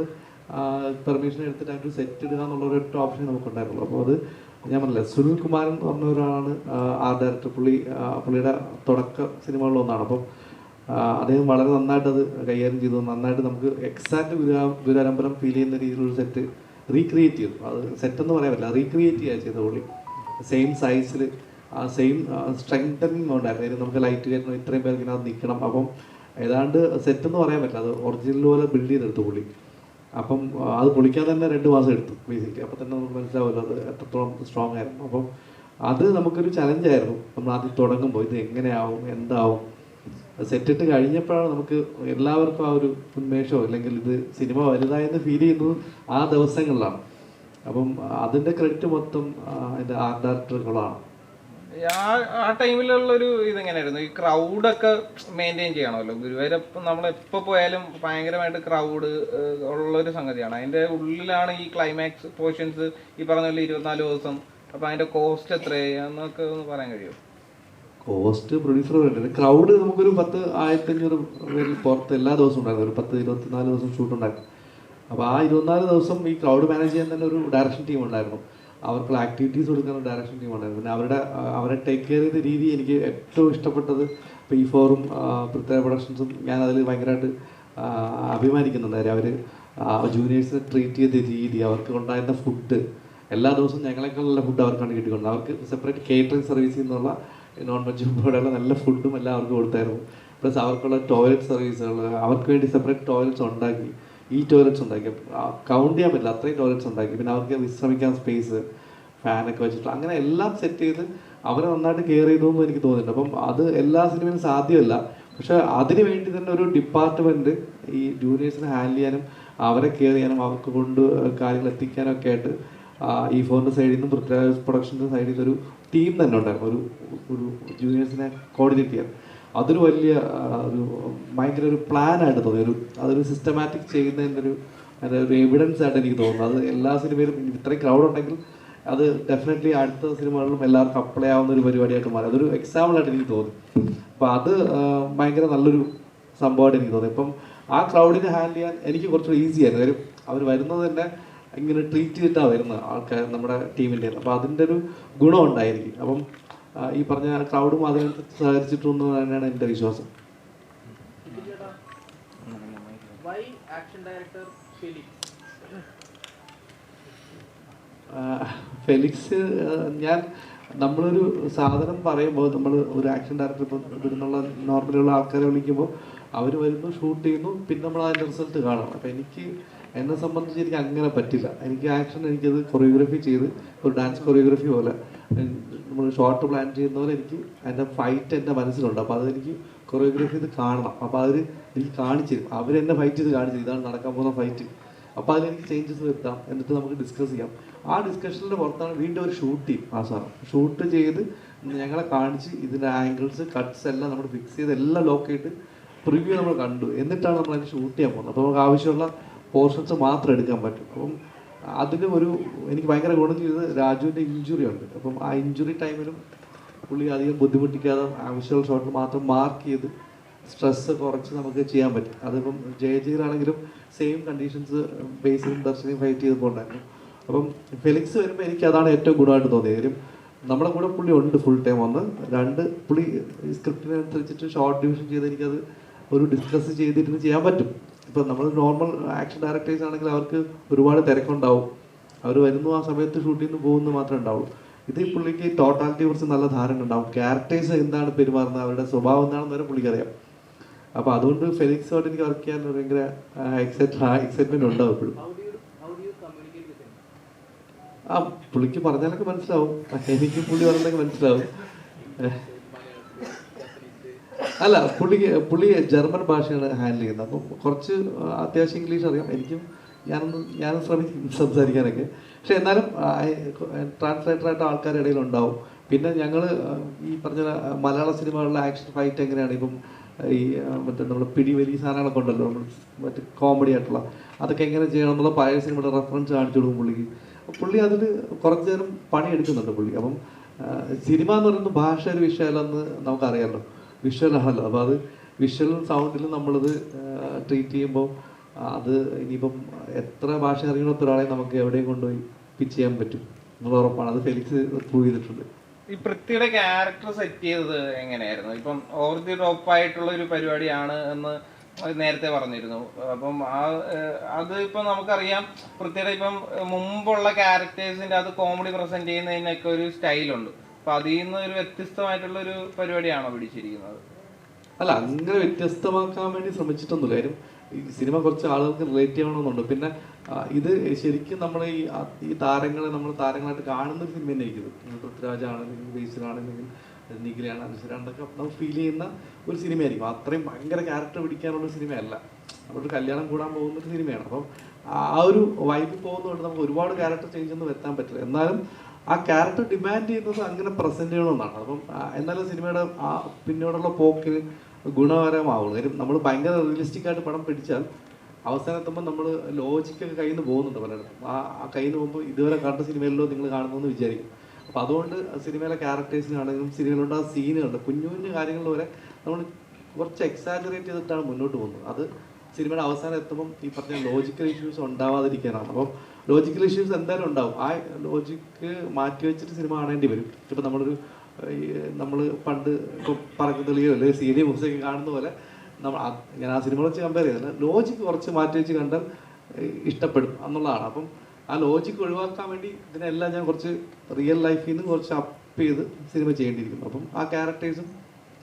പെർമിഷൻ എടുത്തിട്ട് അതിൻ്റെ സെറ്റ് ഇടുക എന്നുള്ള ഒരൊറ്റ ഓപ്ഷൻ നമുക്കുണ്ടായിരുന്നുള്ളൂ. അപ്പോൾ അത് ഞാൻ പറഞ്ഞില്ല, സുനിൽ കുമാരൻ എന്ന് പറഞ്ഞ ഒരാളാണ് ആർട്ട് ഡയറക്ടർ. പുള്ളിയുടെ തുടക്ക സിനിമകളിലൊന്നാണ്. അപ്പം അദ്ദേഹം വളരെ നന്നായിട്ട് അത് കൈകാര്യം ചെയ്തു. നന്നായിട്ട് നമുക്ക് എക്സാക്ട് ഗുരുവായൂരമ്പലം ഫീൽ ചെയ്യുന്ന രീതിയിലൊരു സെറ്റ് റീക്രിയേറ്റ് ചെയ്തു. അത് സെറ്റെന്ന് പറയാൻ പറ്റില്ല, റീക്രിയേറ്റ് ചെയ്യുക ചെയ്ത പുള്ളി. സെയിം സൈസിൽ സെയിം സ്ട്രെങ്തനിങ് ഉണ്ടായിരുന്നു. നമുക്ക് ലൈറ്റ് കയറ്റണം, ഇത്രയും പേർക്ക് ഇതിനകത്ത് നിൽക്കണം. അപ്പം ഏതാണ്ട് സെറ്റെന്ന് പറയാൻ പറ്റില്ല, അത് ഒറിജിനൽ പോലെ ബിൽഡ് ചെയ്തെടുത്തു പുള്ളി. അപ്പം അത് പൊളിക്കാൻ തന്നെ 2 മാസം എടുത്തു ബേസിക്കലി. അപ്പം തന്നെ നമുക്ക് മനസ്സിലാവുമല്ലോ അത് എത്രത്തോളം സ്ട്രോങ് ആയിരുന്നു. അപ്പം അത് നമുക്കൊരു ചലഞ്ചായിരുന്നു. നമ്മൾ ആദ്യം തുടങ്ങുമ്പോൾ ഇത് എങ്ങനെയാവും, എന്താവും. സെറ്റിട്ട് കഴിഞ്ഞപ്പോഴാണ് നമുക്ക് എല്ലാവർക്കും ആ ഒരു ഉന്മേഷമോ അല്ലെങ്കിൽ ഇത് സിനിമ വലുതായെന്ന് ഫീൽ ചെയ്യുന്നത് ആ ദിവസങ്ങളിലാണ്. അപ്പം അതിൻ്റെ ക്രെഡിറ്റ് മൊത്തം അതിൻ്റെ ആർട്ട് ഡയറക്ടറുകളാണ്. ആ ടൈമിലുള്ളൊരു ഇതെങ്ങനെയായിരുന്നു? ഈ ക്രൗഡൊക്കെ മെയിൻറ്റെയിൻ ചെയ്യണമല്ലോ. ഗുരുവായൂരപ്പം നമ്മൾ എപ്പോൾ പോയാലും ഭയങ്കരമായിട്ട് ക്രൗഡ് ഉള്ളൊരു സംഗതിയാണ്. അതിൻ്റെ ഉള്ളിലാണ് ഈ ക്ലൈമാക്സ് പോർഷൻസ് ഈ പറഞ്ഞ പോലെ 24 ദിവസം. അപ്പം അതിൻ്റെ കോസ്റ്റ് എത്രയാന്നൊക്കെ ഒന്ന് പറയാൻ കഴിയുമോ? കോസ്റ്റ് പ്രൊഡ്യൂസർ വേണ്ടത്. ക്രൗഡ് നമുക്കൊരു 10,000-1500 പേരിൽ പുറത്ത് എല്ലാ ദിവസവും ഉണ്ടായിരുന്നു. ഒരു 10-24 ദിവസം ഷൂട്ട് ഉണ്ടായിരുന്നു. അപ്പോൾ ആ 24 ദിവസം ഈ ക്രൗഡ് മാനേജ് ചെയ്യാൻ തന്നെ ഒരു ഡയറക്ഷൻ ടീം ഉണ്ടായിരുന്നു. അവർക്കുള്ള ആക്ടിവിറ്റീസ് കൊടുക്കുന്ന ഡയറക്ഷൻ ടീം ഉണ്ടായിരുന്നു. പിന്നെ അവരെ ടേക്ക് കെയർ ചെയ്ത രീതി എനിക്ക് ഏറ്റവും ഇഷ്ടപ്പെട്ടത്. ഇപ്പോൾ ഈ ഫോറും പൃഥ്വിരാജ് പ്രൊഡക്ഷൻസും ഞാൻ അതിൽ ഭയങ്കരമായിട്ട് അഭിമാനിക്കുന്നുണ്ട്. അവർ ജൂനിയേഴ്സിനെ ട്രീറ്റ് ചെയ്ത രീതി, അവർക്ക് ഉണ്ടായിരുന്ന ഫുഡ്, എല്ലാ ദിവസവും ഞങ്ങളെക്കാളുള്ള ഫുഡ് അവർക്കാണ് കിട്ടിക്കൊണ്ട്. അവർക്ക് സെപ്പറേറ്റ് കേറ്ററിംഗ് സർവീസിൽ നിന്നുള്ള നോൺ വെജ് ഉൾപ്പെടെയുള്ള നല്ല ഫുഡും എല്ലാം അവർക്ക് കൊടുത്തായിരുന്നു. പ്ലസ് അവർക്കുള്ള ടോയ്ലറ്റ് സർവീസുകൾ, അവർക്ക് വേണ്ടി സെപ്പറേറ്റ് ടോയ്ലറ്റ്സ് ഉണ്ടാക്കി, ടോയ്ലറ്റ്സ് ഉണ്ടാക്കി, കൗണ്ട് ചെയ്യാൻ പറ്റില്ല അത്രയും ടോയ്ലറ്റ്സ് ഉണ്ടാക്കി. പിന്നെ അവർക്ക് വിശ്രമിക്കാൻ സ്പേസ്, ഫാനൊക്കെ വെച്ചിട്ട് അങ്ങനെ എല്ലാം സെറ്റ് ചെയ്ത് അവരെ നന്നായിട്ട് കെയർ ചെയ്തു എന്ന് എനിക്ക് തോന്നുന്നുണ്ട്. അപ്പം അത് എല്ലാ സിനിമയിലും സാധ്യമല്ല. പക്ഷെ അതിന് വേണ്ടി തന്നെ ഒരു ഡിപ്പാർട്ട്മെൻറ്റ് ഈ ജൂനിയേഴ്സിനെ ഹാൻഡിൽ ചെയ്യാനും അവരെ കെയർ ചെയ്യാനും അവർക്ക് കൊണ്ട് കാര്യങ്ങൾ എത്തിക്കാനും ഒക്കെ ആയിട്ട് ഈ ഫോറിൻ്റെ സൈഡിൽ നിന്നും പൃഥ്വിരാജ് പ്രൊഡക്ഷൻ്റെ സൈഡിൽ നിന്ന് ഒരു ടീം തന്നെ ഉണ്ടായിരുന്നു. ഒരു ജൂനിയേഴ്സിനെ കോർഡിനേറ്റ് ചെയ്യാൻ. അതൊരു വലിയ ഭയങ്കര ഒരു പ്ലാനായിട്ട് തോന്നി. അതൊരു സിസ്റ്റമാറ്റിക് ചെയ്യുന്നതിൻ്റെ ഒരു എവിഡൻസ് ആയിട്ട് എനിക്ക് തോന്നുന്നു. അത് എല്ലാ സിനിമയിലും ഇത്രയും ക്രൗഡ് ഉണ്ടെങ്കിൽ അത് ഡെഫിനറ്റ്ലി അടുത്ത സിനിമകളിലും എല്ലാവർക്കും അപ്ലൈ ആവുന്ന ഒരു പരിപാടിയായിട്ട് മാറി. അതൊരു എക്സാമ്പിളായിട്ട് എനിക്ക് തോന്നി. അപ്പോൾ അത് ഭയങ്കര നല്ലൊരു സംഭവമായിട്ട് എനിക്ക് തോന്നി. ഇപ്പം ആ ക്രൗഡിനെ ഹാൻഡിൽ ചെയ്യാൻ എനിക്ക് കുറച്ചുകൂടി ഈസി ആയിരുന്നു. അവർ വരുന്നത് തന്നെ ഇങ്ങനെ ട്രീറ്റ് ചെയ്തിട്ടാണ് വരുന്നത് ആൾക്കാർ നമ്മുടെ ടീമിൻ്റെ. അപ്പോൾ അതിൻ്റെ ഒരു ഗുണം ഉണ്ടായിരിക്കും. അപ്പം ഈ പറഞ്ഞ ക്രൗഡും അതിനനുസരിച്ച് സഹകരിച്ചിട്ടുണ്ടെന്ന് തന്നെയാണ് എൻ്റെ വിശ്വാസം. ഫെലിക്സ്, നമ്മളൊരു സാധനം പറയുമ്പോൾ നമ്മൾ ഒരു ആക്ഷൻ ഡയറക്ടർ ഇപ്പോൾ ഇവിടുന്നുള്ള നോർമലുള്ള ആൾക്കാരെ വിളിക്കുമ്പോൾ അവർ വരുന്നു, ഷൂട്ട് ചെയ്യുന്നു, പിന്നെ നമ്മൾ അതിൻ്റെ റിസൾട്ട് കാണും. അപ്പോൾ എന്നെ സംബന്ധിച്ച് എനിക്ക് അങ്ങനെ പറ്റില്ല. എനിക്ക് എനിക്കത് കൊറിയോഗ്രാഫി ചെയ്ത് ഒരു ഡാൻസ് കൊറിയോഗ്രാഫി പോലെ നമ്മൾ ഷോർട്ട് പ്ലാൻ ചെയ്യുന്ന പോലെ എനിക്ക് അതിൻ്റെ ഫൈറ്റ് എൻ്റെ മനസ്സിലുണ്ട്. അപ്പോൾ അതെനിക്ക് കൊറിയോഗ്രാഫി ചെയ്ത് കാണണം. അപ്പോൾ എനിക്ക് കാണിച്ചു തരും. അവരെന്നെ ഫൈറ്റ് ചെയ്ത് കാണിച്ചു തരും, ഇതാണ് നടക്കാൻ പോകുന്ന ഫൈറ്റ്. അപ്പോൾ അതിലെനിക്ക് ചേഞ്ചസ് വരുത്താം, എന്നിട്ട് നമുക്ക് ഡിസ്കസ് ചെയ്യാം. ആ ഡിസ്കഷനിൻ്റെ പുറത്താണ് വീണ്ടും ഒരു ഷൂട്ട് ചെയ്യും. ആ സാധനം ഷൂട്ട് ചെയ്ത് ഞങ്ങളെ കാണിച്ച് ഇതിൻ്റെ ആംഗിൾസ്, കട്ട്സ് എല്ലാം നമ്മൾ ഫിക്സ് ചെയ്ത് എല്ലാം ലോക്ക് ചെയ്തിട്ട് പ്രിവ്യൂ നമ്മൾ കണ്ടു. എന്നിട്ടാണ് നമ്മൾ അതിന് ഷൂട്ട് ചെയ്യാൻ പോകുന്നത്. അപ്പോൾ നമുക്ക് ആവശ്യമുള്ള പോർഷൻസ് മാത്രം എടുക്കാൻ പറ്റും. അപ്പം അതിന് എനിക്ക് ഭയങ്കര ഗുണം ചെയ്തത് രാജുവിൻ്റെ ഇഞ്ചുറി ഉണ്ട്. അപ്പം ആ ഇഞ്ചുറി ടൈമിലും പുള്ളി അധികം ബുദ്ധിമുട്ടിക്കാതെ ആവശ്യമുള്ള ഷോട്ടിൽ മാത്രം മാർക്ക് ചെയ്ത് സ്ട്രെസ്സ് കുറച്ച് നമുക്ക് ചെയ്യാൻ പറ്റും. അതിപ്പം ജയജീറാണെങ്കിലും സെയിം കണ്ടീഷൻസ് ബേസിലും ദർശനയും ഫൈറ്റ് ചെയ്തപ്പോൾ ഉണ്ടായിരുന്നു. അപ്പം ഫെലിക്സ് വരുമ്പോൾ എനിക്ക് അതാണ് ഏറ്റവും ഗുണമായിട്ട് തോന്നിയത്. കാര്യം നമ്മുടെ കൂടെ പുള്ളി ഉണ്ട് ഫുൾ ടൈം. 2 പുള്ളി സ്ക്രിപ്റ്റിനനുസരിച്ചിട്ട് ഷോർട്ട് ഡിവിഷൻ ചെയ്ത് എനിക്കത് ഒരു ഡിസ്കസ് ചെയ്തിരുന്ന് ചെയ്യാൻ പറ്റും. ഇപ്പം നമ്മൾ നോർമൽ ആക്ഷൻ ഡയറക്ടേഴ്സ് ആണെങ്കിൽ അവർക്ക് ഒരുപാട് തിരക്കുണ്ടാവും. അവർ വരുന്നു, ആ സമയത്ത് ഷൂട്ടിൽ നിന്ന് പോകുന്നു മാത്രമേ ഉണ്ടാവുള്ളൂ. ഇത് ഈ പുള്ളിക്ക് ടോട്ടാലിറ്റിയെ കുറിച്ച് നല്ല ധാരണ ഉണ്ടാവും. ക്യാരക്ടേഴ്സ് എന്താണ് പെരുമാറുന്നത്, അവരുടെ സ്വഭാവം എന്താണെന്ന് വരെ പുള്ളിക്കറിയാം. അപ്പോൾ അതുകൊണ്ട് ഫെലിക്സുമായിട്ട് എനിക്ക് വർക്ക് ചെയ്യാൻ ഭയങ്കര എക്സൈറ്റ്മെന്റ് ഉണ്ടാവും എപ്പോഴും. പുള്ളിക്ക് പറഞ്ഞാലൊക്കെ മനസ്സിലാവും, എനിക്ക് പുള്ളി പറഞ്ഞതൊക്കെ മനസ്സിലാവും. അല്ല, പുള്ളി ജർമ്മൻ ഭാഷയാണ് ഹാൻഡിൽ ചെയ്യുന്നത്. അപ്പം കുറച്ച് അത്യാവശ്യം ഇംഗ്ലീഷ് അറിയാം. ഞാനും ശ്രമിക്കും സംസാരിക്കാനൊക്കെ. പക്ഷെ എന്നാലും ട്രാൻസ്ലേറ്ററായിട്ട് ആൾക്കാരുടെ ഇടയിൽ ഉണ്ടാവും. പിന്നെ ഞങ്ങൾ ഈ പറഞ്ഞ മലയാള സിനിമകളിലെ ആക്ഷൻ ഫൈറ്റ് എങ്ങനെയാണ്, ഇപ്പം ഈ മറ്റേ നമ്മൾ പിടിവലി സാധനങ്ങളൊക്കെ ഉണ്ടല്ലോ, നമ്മൾ മറ്റേ കോമഡി ആയിട്ടുള്ള അതൊക്കെ എങ്ങനെ ചെയ്യണം എന്നുള്ള പഴയ സിനിമയുടെ റെഫറൻസ് കാണിച്ചു കൊടുക്കും പുള്ളിക്ക്. പുള്ളി അതിൽ കുറച്ച് നേരം പണിയെടുക്കുന്നുണ്ട് പുള്ളി. അപ്പം സിനിമ എന്ന് പറയുന്നത് ഭാഷ ഒരു വിഷയമല്ലെന്ന് നമുക്കറിയാമല്ലോ, വിഷ്വലാണല്ലോ. അപ്പോൾ അത് വിഷ്വലും സൗണ്ടിലും നമ്മളിത് ട്രീറ്റ് ചെയ്യുമ്പോൾ അത് ഇനിയിപ്പം എത്ര ഭാഷ അറിയണത്ത ഒരാളെ നമുക്ക് എവിടെയും കൊണ്ടുപോയി പിച്ച് ചെയ്യാൻ പറ്റും എന്നുള്ള ഉറപ്പാണ്. അത് ഫെലിക്സ് പ്രൂവ് ചെയ്തിട്ടുണ്ട്. ഈ പൃഥ്വിയുടെ ക്യാരക്ടർ സെറ്റ് ചെയ്തത് എങ്ങനെയായിരുന്നു? ഇപ്പം ഓവർ ദി ടോപ്പ് ആയിട്ടുള്ള ഒരു പരിപാടിയാണ് എന്ന് നേരത്തെ പറഞ്ഞിരുന്നു. അപ്പം അത് ഇപ്പം നമുക്കറിയാം പൃഥ്വിയുടെ ഇപ്പം മുമ്പുള്ള ക്യാരക്ടേഴ്സിന്റെ അത് കോമഡി പ്രസന്റ് ചെയ്യുന്നതിനൊക്കെ ഒരു സ്റ്റൈലുണ്ട്. അപ്പൊ അതിൽ നിന്ന് ഒരു വ്യത്യസ്തമായിട്ടുള്ള ഒരു പരിപാടിയാണോ പിടിച്ചിരിക്കുന്നത്? അല്ല, അങ്ങനെ വ്യത്യസ്തമാക്കാൻ വേണ്ടി ശ്രമിച്ചിട്ടൊന്നുമില്ല. കാര്യം ഈ സിനിമ കുറച്ച് ആളുകൾക്ക് റിലേറ്റ് ചെയ്യണമെന്നുണ്ട്. പിന്നെ ഇത് ശരിക്കും നമ്മൾ ഈ താരങ്ങളെ നമ്മൾ താരങ്ങളായിട്ട് കാണുന്ന ഒരു സിനിമ തന്നെ ആയിരിക്കും. പൃഥ്വിരാജ് ആണെങ്കിലും ബേസിലാണെങ്കിലും നിഖിലാണ് അനുസരാണ്ടൊക്കെ നമുക്ക് ഫീൽ ചെയ്യുന്ന ഒരു സിനിമയായിരിക്കും. അത്രയും ഭയങ്കര ക്യാരക്ടർ പിടിക്കാനുള്ള സിനിമയല്ല. നമ്മളൊരു കല്യാണം കൂടാൻ പോകുന്ന ഒരു സിനിമയാണ്. അപ്പം ആ ഒരു വൈബിൽ പോകുന്നതുകൊണ്ട് നമുക്ക് ഒരുപാട് ക്യാരക്ടർ ചേഞ്ച് ഒന്നും വരുത്താൻ പറ്റില്ല. എന്നാലും ആ ക്യാരക്ടർ ഡിമാൻഡ് ചെയ്യുന്നത് അങ്ങനെ പ്രസന്റ് ചെയ്യണമെന്നാണ്. അപ്പം എന്നാലും സിനിമയുടെ ആ പിന്നോടുള്ള പോക്കിന് ഗുണകരമാവുള്ളൂ. കാര്യം നമ്മൾ ഭയങ്കര റിയലിസ്റ്റിക് ആയിട്ട് പടം പിടിച്ചാൽ അവസാനം എത്തുമ്പോൾ നമ്മൾ ലോജിക്കൊക്കെ കയ്യിൽ നിന്ന് പോകുന്നുണ്ട് പലയിടത്തും. ആ കയ്യിൽ നിന്ന് പോകുമ്പോൾ ഇതുവരെ കണ്ട സിനിമയിലോ നിങ്ങൾ കാണുന്നതെന്ന് വിചാരിക്കും. അപ്പം അതുകൊണ്ട് സിനിമയിലെ ക്യാരക്ടേഴ്സിനാണെങ്കിലും സിനിമയിലുള്ള സീനുകളുണ്ട്, കുഞ്ഞു കുഞ്ഞു കാര്യങ്ങളിൽ വരെ നമ്മൾ കുറച്ച് എക്സാജറേറ്റ് ചെയ്തിട്ടാണ് മുന്നോട്ട് പോകുന്നത്. അത് സിനിമയുടെ അവസാനം എത്തുമ്പം ഈ പറഞ്ഞ ലോജിക്കൽ ഇഷ്യൂസ് ഉണ്ടാവാതിരിക്കാനാണ്. അപ്പം ലോജിക്കൽ ഇഷ്യൂസ് എന്തായാലും ഉണ്ടാവും. ആ ലോജിക്ക് മാറ്റി വെച്ചിട്ട് സിനിമ കാണേണ്ടി വരും. ഇപ്പം നമ്മൾ പണ്ട് ഇപ്പോൾ പറഞ്ഞു തെളിയോ അല്ലെങ്കിൽ CD മൂസൊക്കെ കാണുന്ന പോലെ ഞാൻ ആ സിനിമ വെച്ച് കമ്പയർ ചെയ്തില്ല. ലോജിക്ക് കുറച്ച് മാറ്റി വെച്ച് കണ്ടാൽ ഇഷ്ടപ്പെടും എന്നുള്ളതാണ്. അപ്പം ആ ലോജിക്ക് ഒഴിവാക്കാൻ വേണ്ടി ഇതിനെല്ലാം ഞാൻ കുറച്ച് റിയൽ ലൈഫിൽ നിന്ന് കുറച്ച് അപ്പ് ചെയ്ത് സിനിമ ചെയ്യേണ്ടിയിരിക്കുന്നു. അപ്പം ആ ക്യാരക്ടേഴ്സും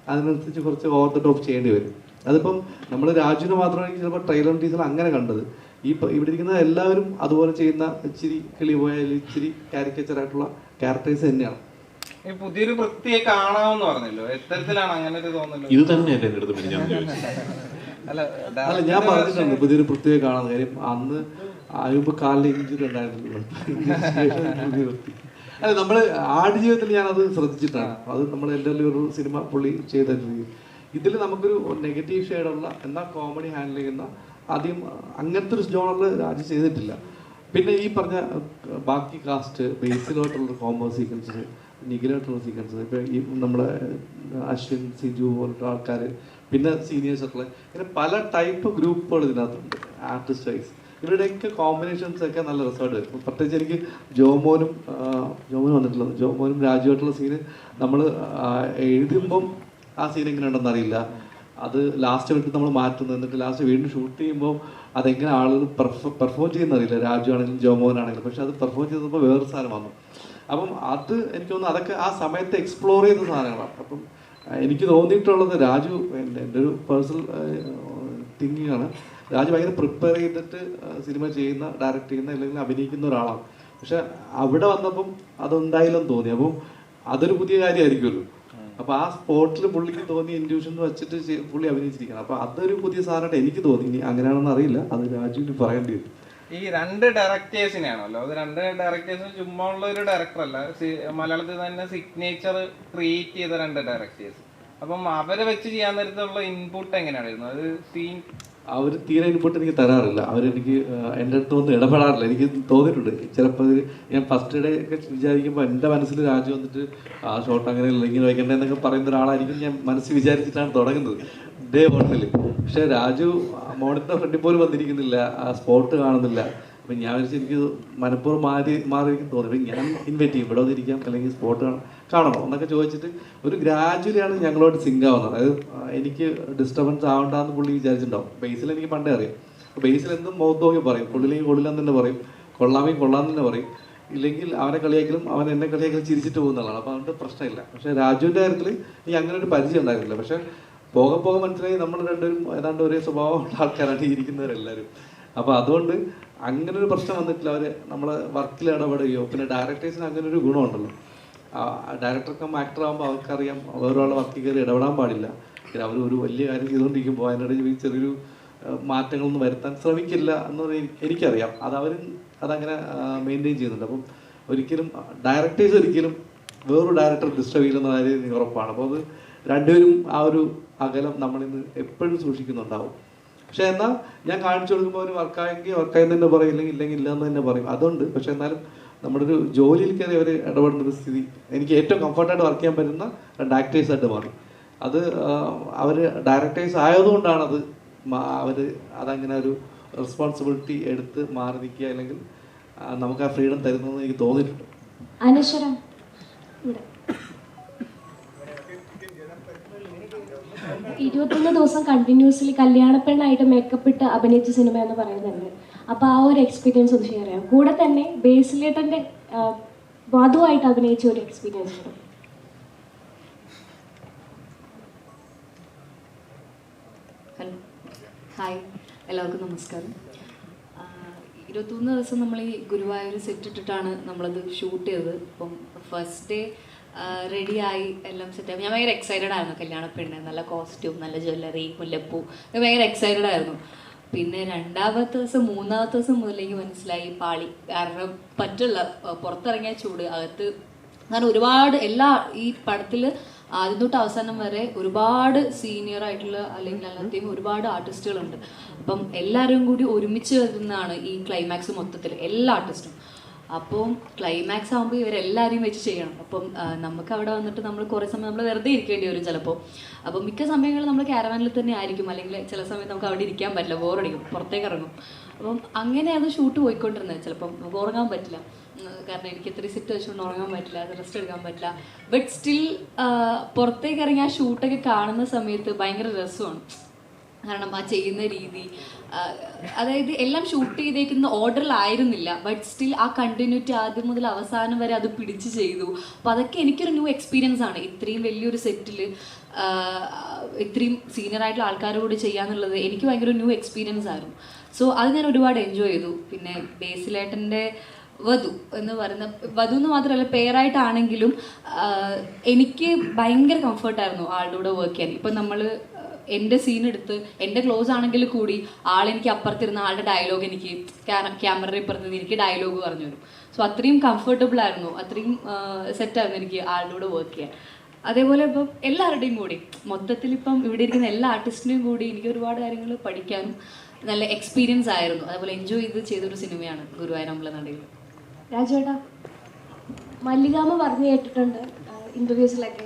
അതിനനുസരിച്ച് കുറച്ച് ഓവർ ദ ടോപ്പ് ചെയ്യേണ്ടി വരും. അതിപ്പം നമ്മൾ രാജുവിനെ മാത്രമാണെങ്കിൽ ചിലപ്പോൾ ട്രെയിലർ ടീസർ അങ്ങനെ കണ്ടത്. ഇവിടെ ഇരിക്കുന്ന എല്ലാവരും അതുപോലെ ചെയ്യുന്ന ഇച്ചിരി കിളി പോയാൽ ഇച്ചിരി കാരിക്കേച്ചറായിട്ടുള്ള ക്യാരക്ടേഴ്സ് തന്നെയാണ്. ഈ പുതിയൊരു വൃത്തിയെ കാണാമെന്ന് പറഞ്ഞല്ലോ, എത്തരത്തിലാണ് അങ്ങനെ ഒരു തോന്നല്? ഇത് തന്നെയല്ലേ എൻ്റെ അടുത്ത് ഞാൻ ചോദിച്ചത്. അല്ല, ഞാൻ പറഞ്ഞിട്ടുണ്ട് പുതിയൊരു പ്രത്യേക കാണാൻ. കാര്യം അന്ന് അതിനുമ്പ് കാലിൽ ഇഞ്ചുറി ഉണ്ടായിരുന്നല്ലോ. അല്ല, നമ്മൾ ആടുജീവിതത്തിൽ ഞാനത് ശ്രദ്ധിച്ചിട്ടാണ്. അത് നമ്മൾ എല്ലാവരും ഒരു സിനിമ പുള്ളി ചെയ്ത ഇതിൽ നമുക്കൊരു നെഗറ്റീവ് ഷെയ്ഡുള്ള എന്നാൽ കോമഡി ഹാൻഡിൽ ചെയ്യുന്ന ആദ്യം അങ്ങനത്തെ ഒരു ജോണറിൽ രാജു ചെയ്തിട്ടില്ല. പിന്നെ ഈ പറഞ്ഞ ബാക്കി കാസ്റ്റ് ബേസിലോട്ടുള്ള കോംബോ സീക്വൻസസ്, നിഖിലായിട്ടുള്ള സീക്വൻസസ്, ഇപ്പോൾ ഈ നമ്മുടെ അശ്വിൻ, സിജു പോലുള്ള ആൾക്കാർ, പിന്നെ സീനിയേഴ്സൊക്കെ, ഇങ്ങനെ പല ടൈപ്പ് ഗ്രൂപ്പുകൾ ഇതിനകത്തുണ്ട് ആർട്ടിസ്റ്റ് വൈസ്. ഇവരുടെയൊക്കെ കോമ്പിനേഷൻസ് ഒക്കെ നല്ല രസമായിട്ട് വരും. പ്രത്യേകിച്ച് എനിക്ക് ജോമോനും വന്നിട്ടുള്ളത്, ജോമോനും രാജുവായിട്ടുള്ള സീന് നമ്മൾ എഴുതുമ്പം ആ സീൻ എങ്ങനെ ഉണ്ടെന്ന് അറിയില്ല. അത് ലാസ്റ്റ് വിട്ട് നമ്മൾ മാറ്റുന്നു, എന്നിട്ട് ലാസ്റ്റ് വീണ്ടും ഷൂട്ട് ചെയ്യുമ്പോൾ അതെങ്ങനെ ആളുകൾ പെർഫോം ചെയ്യുന്നറിയില്ല, രാജു ആണെങ്കിലും ജോമോനാണെങ്കിലും. പക്ഷെ അത് പെർഫോം ചെയ്തപ്പോൾ വേറൊരു സാധനം വന്നു. അപ്പം അത് എനിക്ക് തോന്നുന്നു അതൊക്കെ ആ സമയത്ത് എക്സ്പ്ലോർ ചെയ്ത സാധനങ്ങളാണ്. അപ്പം എനിക്ക് തോന്നിയിട്ടുള്ളത് രാജു, എൻ്റെ ഒരു പേഴ്സണൽ തിങ്കിങ് ആണ്, രാജു ഭയങ്കര പ്രിപ്പയർ ചെയ്തിട്ട് സിനിമ ചെയ്യുന്ന, ഡയറക്റ്റ് ചെയ്യുന്ന അല്ലെങ്കിൽ അഭിനയിക്കുന്ന ഒരാളാണ്. പക്ഷെ അവിടെ വന്നപ്പം അതുണ്ടായില്ലെന്ന് തോന്നി. അപ്പം അതൊരു പുതിയ കാര്യമായിരിക്കുമല്ലോ. അപ്പൊ ആ സ്പോട്ടിൽ പുള്ളിക്ക് തോന്നിയ ഇൻഡ്യൂഷൻ വെച്ചിട്ട് പുള്ളി അഭിനയിച്ചിരിക്കണം. അപ്പൊ അതൊരു പുതിയ സാധനമായിട്ട് എനിക്ക് തോന്നി. ഇനി അങ്ങനെയാണെന്ന് അറിയില്ല, അത് രാജുവിന് പറയേണ്ടി വരും. ഈ രണ്ട് ഡയറക്ടേഴ്സിനാണല്ലോ, അത് രണ്ട് ഡയറക്ടേഴ്സിന് ചുമ്മാ ഉള്ള ഒരു ഡയറക്ടർ അല്ല, മലയാളത്തിൽ തന്നെ സിഗ്നേച്ചർ ക്രിയേറ്റ് ചെയ്ത രണ്ട് ഡയറക്ടേഴ്സ്. അപ്പം അവരെ വെച്ച് ചെയ്യാൻ നേരത്തുള്ള ഇൻപുട്ട് എങ്ങനെയായിരുന്നു? അത് സീൻ അവർ തീരെ ഇൻപുട്ട് എനിക്ക് തരാറില്ല. അവരെനിക്ക് എൻ്റെ അടുത്ത് ഒന്നും ഇടപെടാറില്ല. എനിക്ക് തോന്നിയിട്ടുണ്ട് ചിലപ്പോൾ ഞാൻ ഫസ്റ്റ് ഡേ ഒക്കെ വിചാരിക്കുമ്പോൾ എൻ്റെ മനസ്സിൽ രാജു വന്നിട്ട് ആ ഷോട്ട് അങ്ങനെ ഇങ്ങനെ വയ്ക്കണ്ടേ എന്നൊക്കെ പറയുന്ന ഒരാളായിരിക്കും ഞാൻ മനസ്സിൽ വിചാരിച്ചിട്ടാണ് തുടങ്ങുന്നത് ഡേ 1. പക്ഷേ രാജു മോണിറ്റർ ഫ്രണ്ടിൽ പോലും വന്നിരിക്കുന്നില്ല, ആ സ്പോട്ട് കാണുന്നില്ല. അപ്പം ഞാൻ വിചാരിച്ചു എനിക്ക് മനഃപൂർവ്വം മാറിയിരിക്കും തോന്നി. ഞാൻ ഇൻവൈറ്റ് ചെയ്യും, ഇവിടെ വന്നിരിക്കാം അല്ലെങ്കിൽ സ്പോട്ട് കാണണോ എന്നൊക്കെ ചോദിച്ചിട്ട് ഒരു ഗ്രാജുവലിയാണ് ഞങ്ങളോട് സിങ്ക് ആവുന്നത്. അതായത് എനിക്ക് ഡിസ്റ്റർബൻസ് ആവണ്ടെന്ന് പുള്ളി വിചാരിച്ചിട്ടുണ്ടാവും. ബേസിൽ എനിക്ക് പണ്ടേ അറിയാം. ബേസിൽ എന്തും മുഖത്ത് നോക്കി പറയും, കൊള്ളില്ലെങ്കിൽ കൊള്ളില്ലെന്ന് തന്നെ പറയും, കൊള്ളാമെങ്കിൽ കൊള്ളാമെന്ന് തന്നെ പറയും. ഇല്ലെങ്കിൽ അവനെ കളിയാക്കലും അവൻ എന്നെ കളിയാക്കലും ചിരിച്ചിട്ട് പോകുന്നതാണ്. അപ്പോൾ അതുകൊണ്ട് പ്രശ്നമില്ല. പക്ഷേ രാജുവിൻ്റെ കാര്യത്തിൽ എനിക്ക് അങ്ങനെ ഒരു പരിചയം ഉണ്ടായിരുന്നില്ല. പക്ഷേ പോകെ മനസ്സിലായി നമ്മൾ രണ്ടുപേരും ഏതാണ്ട് ഒരേ സ്വഭാവമുള്ള ആൾക്കാരാണ് ഇരിക്കുന്നവരെല്ലാവരും. അപ്പോൾ അതുകൊണ്ട് അങ്ങനെ ഒരു പ്രശ്നം വന്നിട്ടില്ല. അവർ നമ്മളെ വർക്കിൽ ഇടപെടുകയോ, പിന്നെ ഡയറക്ടേഴ്സിന് അങ്ങനെ ഒരു ഗുണമുണ്ടല്ലോ, ഡയറക്ടർക്കും ആക്ടർ ആകുമ്പോൾ അവർക്കറിയാം വേറൊരാളെ വർക്കിൽ കയറി ഇടപെടാൻ പാടില്ല. അവർ ഒരു വലിയ കാര്യം ചെയ്തുകൊണ്ടിരിക്കുമ്പോൾ അതിനിടയിൽ ഈ ചെറിയൊരു മാറ്റങ്ങളൊന്നും വരുത്താൻ ശ്രമിക്കില്ല എന്ന് എനിക്കറിയാം. അതങ്ങനെ മെയിൻറ്റെയിൻ ചെയ്യുന്നുണ്ട്. അപ്പം ഒരിക്കലും ഡയറക്ടേഴ്സ് ഒരിക്കലും വേറൊരു ഡയറക്ടർ ഡിസ്റ്റർബ് ചെയ്യുന്ന കാര്യം എനിക്ക് ഉറപ്പാണ്. അപ്പോൾ അത് രണ്ടുപേരും ആ ഒരു അകലം നമ്മളിന്ന് എപ്പോഴും സൂക്ഷിക്കുന്നുണ്ടാവും. പക്ഷെ എന്നാൽ ഞാൻ കാണിച്ചു കൊടുക്കുമ്പോൾ അവർ വർക്കായെങ്കിൽ വർക്കായെന്ന് തന്നെ പറയും, ഇല്ലെങ്കിൽ ഇല്ലയെന്ന് തന്നെ പറയും. അതുണ്ട്. പക്ഷെ എന്നാലും നമ്മുടെ ഒരു ജോലിയിൽ കയറി അവർ ഇടപെടുന്നൊരു സ്ഥിതി എനിക്ക് ഏറ്റവും കംഫർട്ടായിട്ട് വർക്ക് ചെയ്യാൻ പറ്റുന്ന 2 ആക്ടേഴ്സായിട്ട് മാറി. അത് അവർ ഡയറക്ടേഴ്സ് ആയതുകൊണ്ടാണ് അതങ്ങനെ ഒരു റെസ്പോൺസിബിലിറ്റി എടുത്ത് മാറി നിൽക്കുക, അല്ലെങ്കിൽ നമുക്ക് ആ ഫ്രീഡം തരുന്നതെന്ന് എനിക്ക് തോന്നിയിട്ടുണ്ട്. അനശ്വര 21 ദിവസം കണ്ടിന്യൂസ്ലി കല്യാണപ്പെണ്ണായിട്ട് മേക്കപ്പ് ഇട്ട് അഭിനയിച്ച സിനിമ എന്ന് പറയുന്നുണ്ട്. അപ്പോൾ ആ ഒരു എക്സ്പീരിയൻസ് ഒന്ന് ഷെയർ ചെയ്യാം. കൂടെ തന്നെ ബേസിലേട്ടൻ്റെ വധുവായിട്ട് അഭിനയിച്ച ഒരു എക്സ്പീരിയൻസ് ഉണ്ട്. ഹലോ, ഹായ്, എല്ലാവർക്കും നമസ്കാരം. 21 ദിവസം നമ്മൾ ഈ ഗുരുവായൂർ സെറ്റ് ഇട്ടിട്ടാണ് നമ്മളത് ഷൂട്ട് ചെയ്തത്. അപ്പം ഫസ്റ്റ് ഡേ റെഡിയായി എല്ലാം സെറ്റായി. ഞാൻ ഭയങ്കര എക്സൈറ്റഡ് ആയിരുന്നു. കല്യാണപ്പെണ്ണ്, നല്ല കോസ്റ്റ്യൂം, നല്ല ജ്വല്ലറി, മുല്ലപ്പൂ, ഭയങ്കര എക്സൈറ്റഡ് ആയിരുന്നു. പിന്നെ 2ാമത്തെ ദിവസം 3ാമത്തെ ദിവസം മുതലേക്ക് മനസ്സിലായി പാളി. കാരണം പറ്റില്ല, പുറത്തിറങ്ങിയ ചൂട്, അകത്ത് കാരണം ഒരുപാട് ഈ പടത്തിൽ ആദ്യം തൊട്ട് അവസാനം വരെ ഒരുപാട് സീനിയർ ആയിട്ടുള്ള അല്ലെങ്കിൽ അല്ലാതെയും ഒരുപാട് ആർട്ടിസ്റ്റുകളുണ്ട്. അപ്പം എല്ലാവരും കൂടി ഒരുമിച്ച് വരുന്നതാണ് ഈ ക്ലൈമാക്സ് മൊത്തത്തിൽ, എല്ലാ ആർട്ടിസ്റ്റും. അപ്പം ക്ലൈമാക്സ് ആകുമ്പോൾ ഇവരെല്ലാവരെയും വെച്ച് ചെയ്യണം. അപ്പം നമുക്ക് അവിടെ വന്നിട്ട് നമ്മൾ കുറേ സമയം നമ്മൾ വെറുതെ ഇരിക്കേണ്ടി വരും ചിലപ്പോൾ. അപ്പം മിക്ക സമയങ്ങളിൽ നമ്മൾ ക്യാരവാനിൽ തന്നെ ആയിരിക്കും, അല്ലെങ്കിൽ ചില സമയത്ത് നമുക്ക് അവിടെ ഇരിക്കാൻ പറ്റില്ല, ബോറടിക്കും, പുറത്തേക്ക് ഇറങ്ങും. അപ്പം അങ്ങനെയാണ് ഷൂട്ട് പോയിക്കൊണ്ടിരുന്നത്. ചിലപ്പം നമുക്ക് ഉറങ്ങാൻ പറ്റില്ല, കാരണം എനിക്ക് ഇത്രയും സെറ്റ് വെച്ചുകൊണ്ട് ഉറങ്ങാൻ പറ്റില്ല, റെസ്റ്റ് എടുക്കാൻ പറ്റില്ല. ബട്ട് സ്റ്റിൽ പുറത്തേക്ക് ഇറങ്ങി ആ ഷൂട്ടൊക്കെ കാണുന്ന സമയത്ത് ഭയങ്കര രസമാണ്. കാരണം ആ ചെയ്യുന്ന രീതി, അതായത് എല്ലാം ഷൂട്ട് ചെയ്തേക്കുന്ന ഓർഡറിലായിരുന്നില്ല, ബട്ട് സ്റ്റിൽ ആ കണ്ടിന്യൂറ്റി ആദ്യം മുതൽ അവസാനം വരെ അത് പിടിച്ച് ചെയ്തു. അപ്പോൾ അതൊക്കെ എനിക്കൊരു ന്യൂ എക്സ്പീരിയൻസ് ആണ്. ഇത്രയും വലിയൊരു സെറ്റിൽ ഇത്രയും സീനിയർ ആയിട്ടുള്ള ആൾക്കാരോട് കൂടി ചെയ്യാന്നുള്ളത് എനിക്ക് ഭയങ്കര ന്യൂ എക്സ്പീരിയൻസ് ആയിരുന്നു. സോ അത് ഞാൻ ഒരുപാട് എൻജോയ് ചെയ്തു. പിന്നെ ബേസിലേട്ടൻ്റെ വധു എന്ന് പറയുന്ന, വധു എന്ന് മാത്രമല്ല പേരായിട്ടാണെങ്കിലും എനിക്ക് ഭയങ്കര കംഫർട്ടായിരുന്നു ആളുടെ കൂടെ വർക്ക് ചെയ്യാൻ. ഇപ്പം നമ്മൾ എൻ്റെ സീൻ എടുത്ത് എൻ്റെ ക്ലോസ് ആണെങ്കിൽ കൂടി ആളെനിക്ക് അപ്പുറത്തിരുന്ന ആളുടെ ഡയലോഗ് എനിക്ക് ക്യാമറ ഇപ്പുറത്ത് എനിക്ക് ഡയലോഗ് പറഞ്ഞു തരും. സോ അത്രയും കംഫർട്ടബിൾ ആയിരുന്നു, അത്രയും സെറ്റായിരുന്നു എനിക്ക് ആളുടെ കൂടെ വർക്ക് ചെയ്യാൻ. അതേപോലെ ഇപ്പം എല്ലാവരുടെയും കൂടി മൊത്തത്തിൽ ഇപ്പം ഇവിടെ ഇരിക്കുന്ന എല്ലാ ആർട്ടിസ്റ്റിനെയും കൂടി എനിക്ക് ഒരുപാട് കാര്യങ്ങൾ പഠിക്കാനും നല്ല എക്സ്പീരിയൻസ് ആയിരുന്നു. അതേപോലെ എൻജോയ് ചെയ്തൊരു സിനിമയാണ് ഗുരുവായൂർ അമ്പലനടയിൽ. രാജേട്ടാ, മല്ലികാമ്മ പറഞ്ഞു കേട്ടിട്ടുണ്ട് ഇൻ്റർവ്യൂസിലൊക്കെ,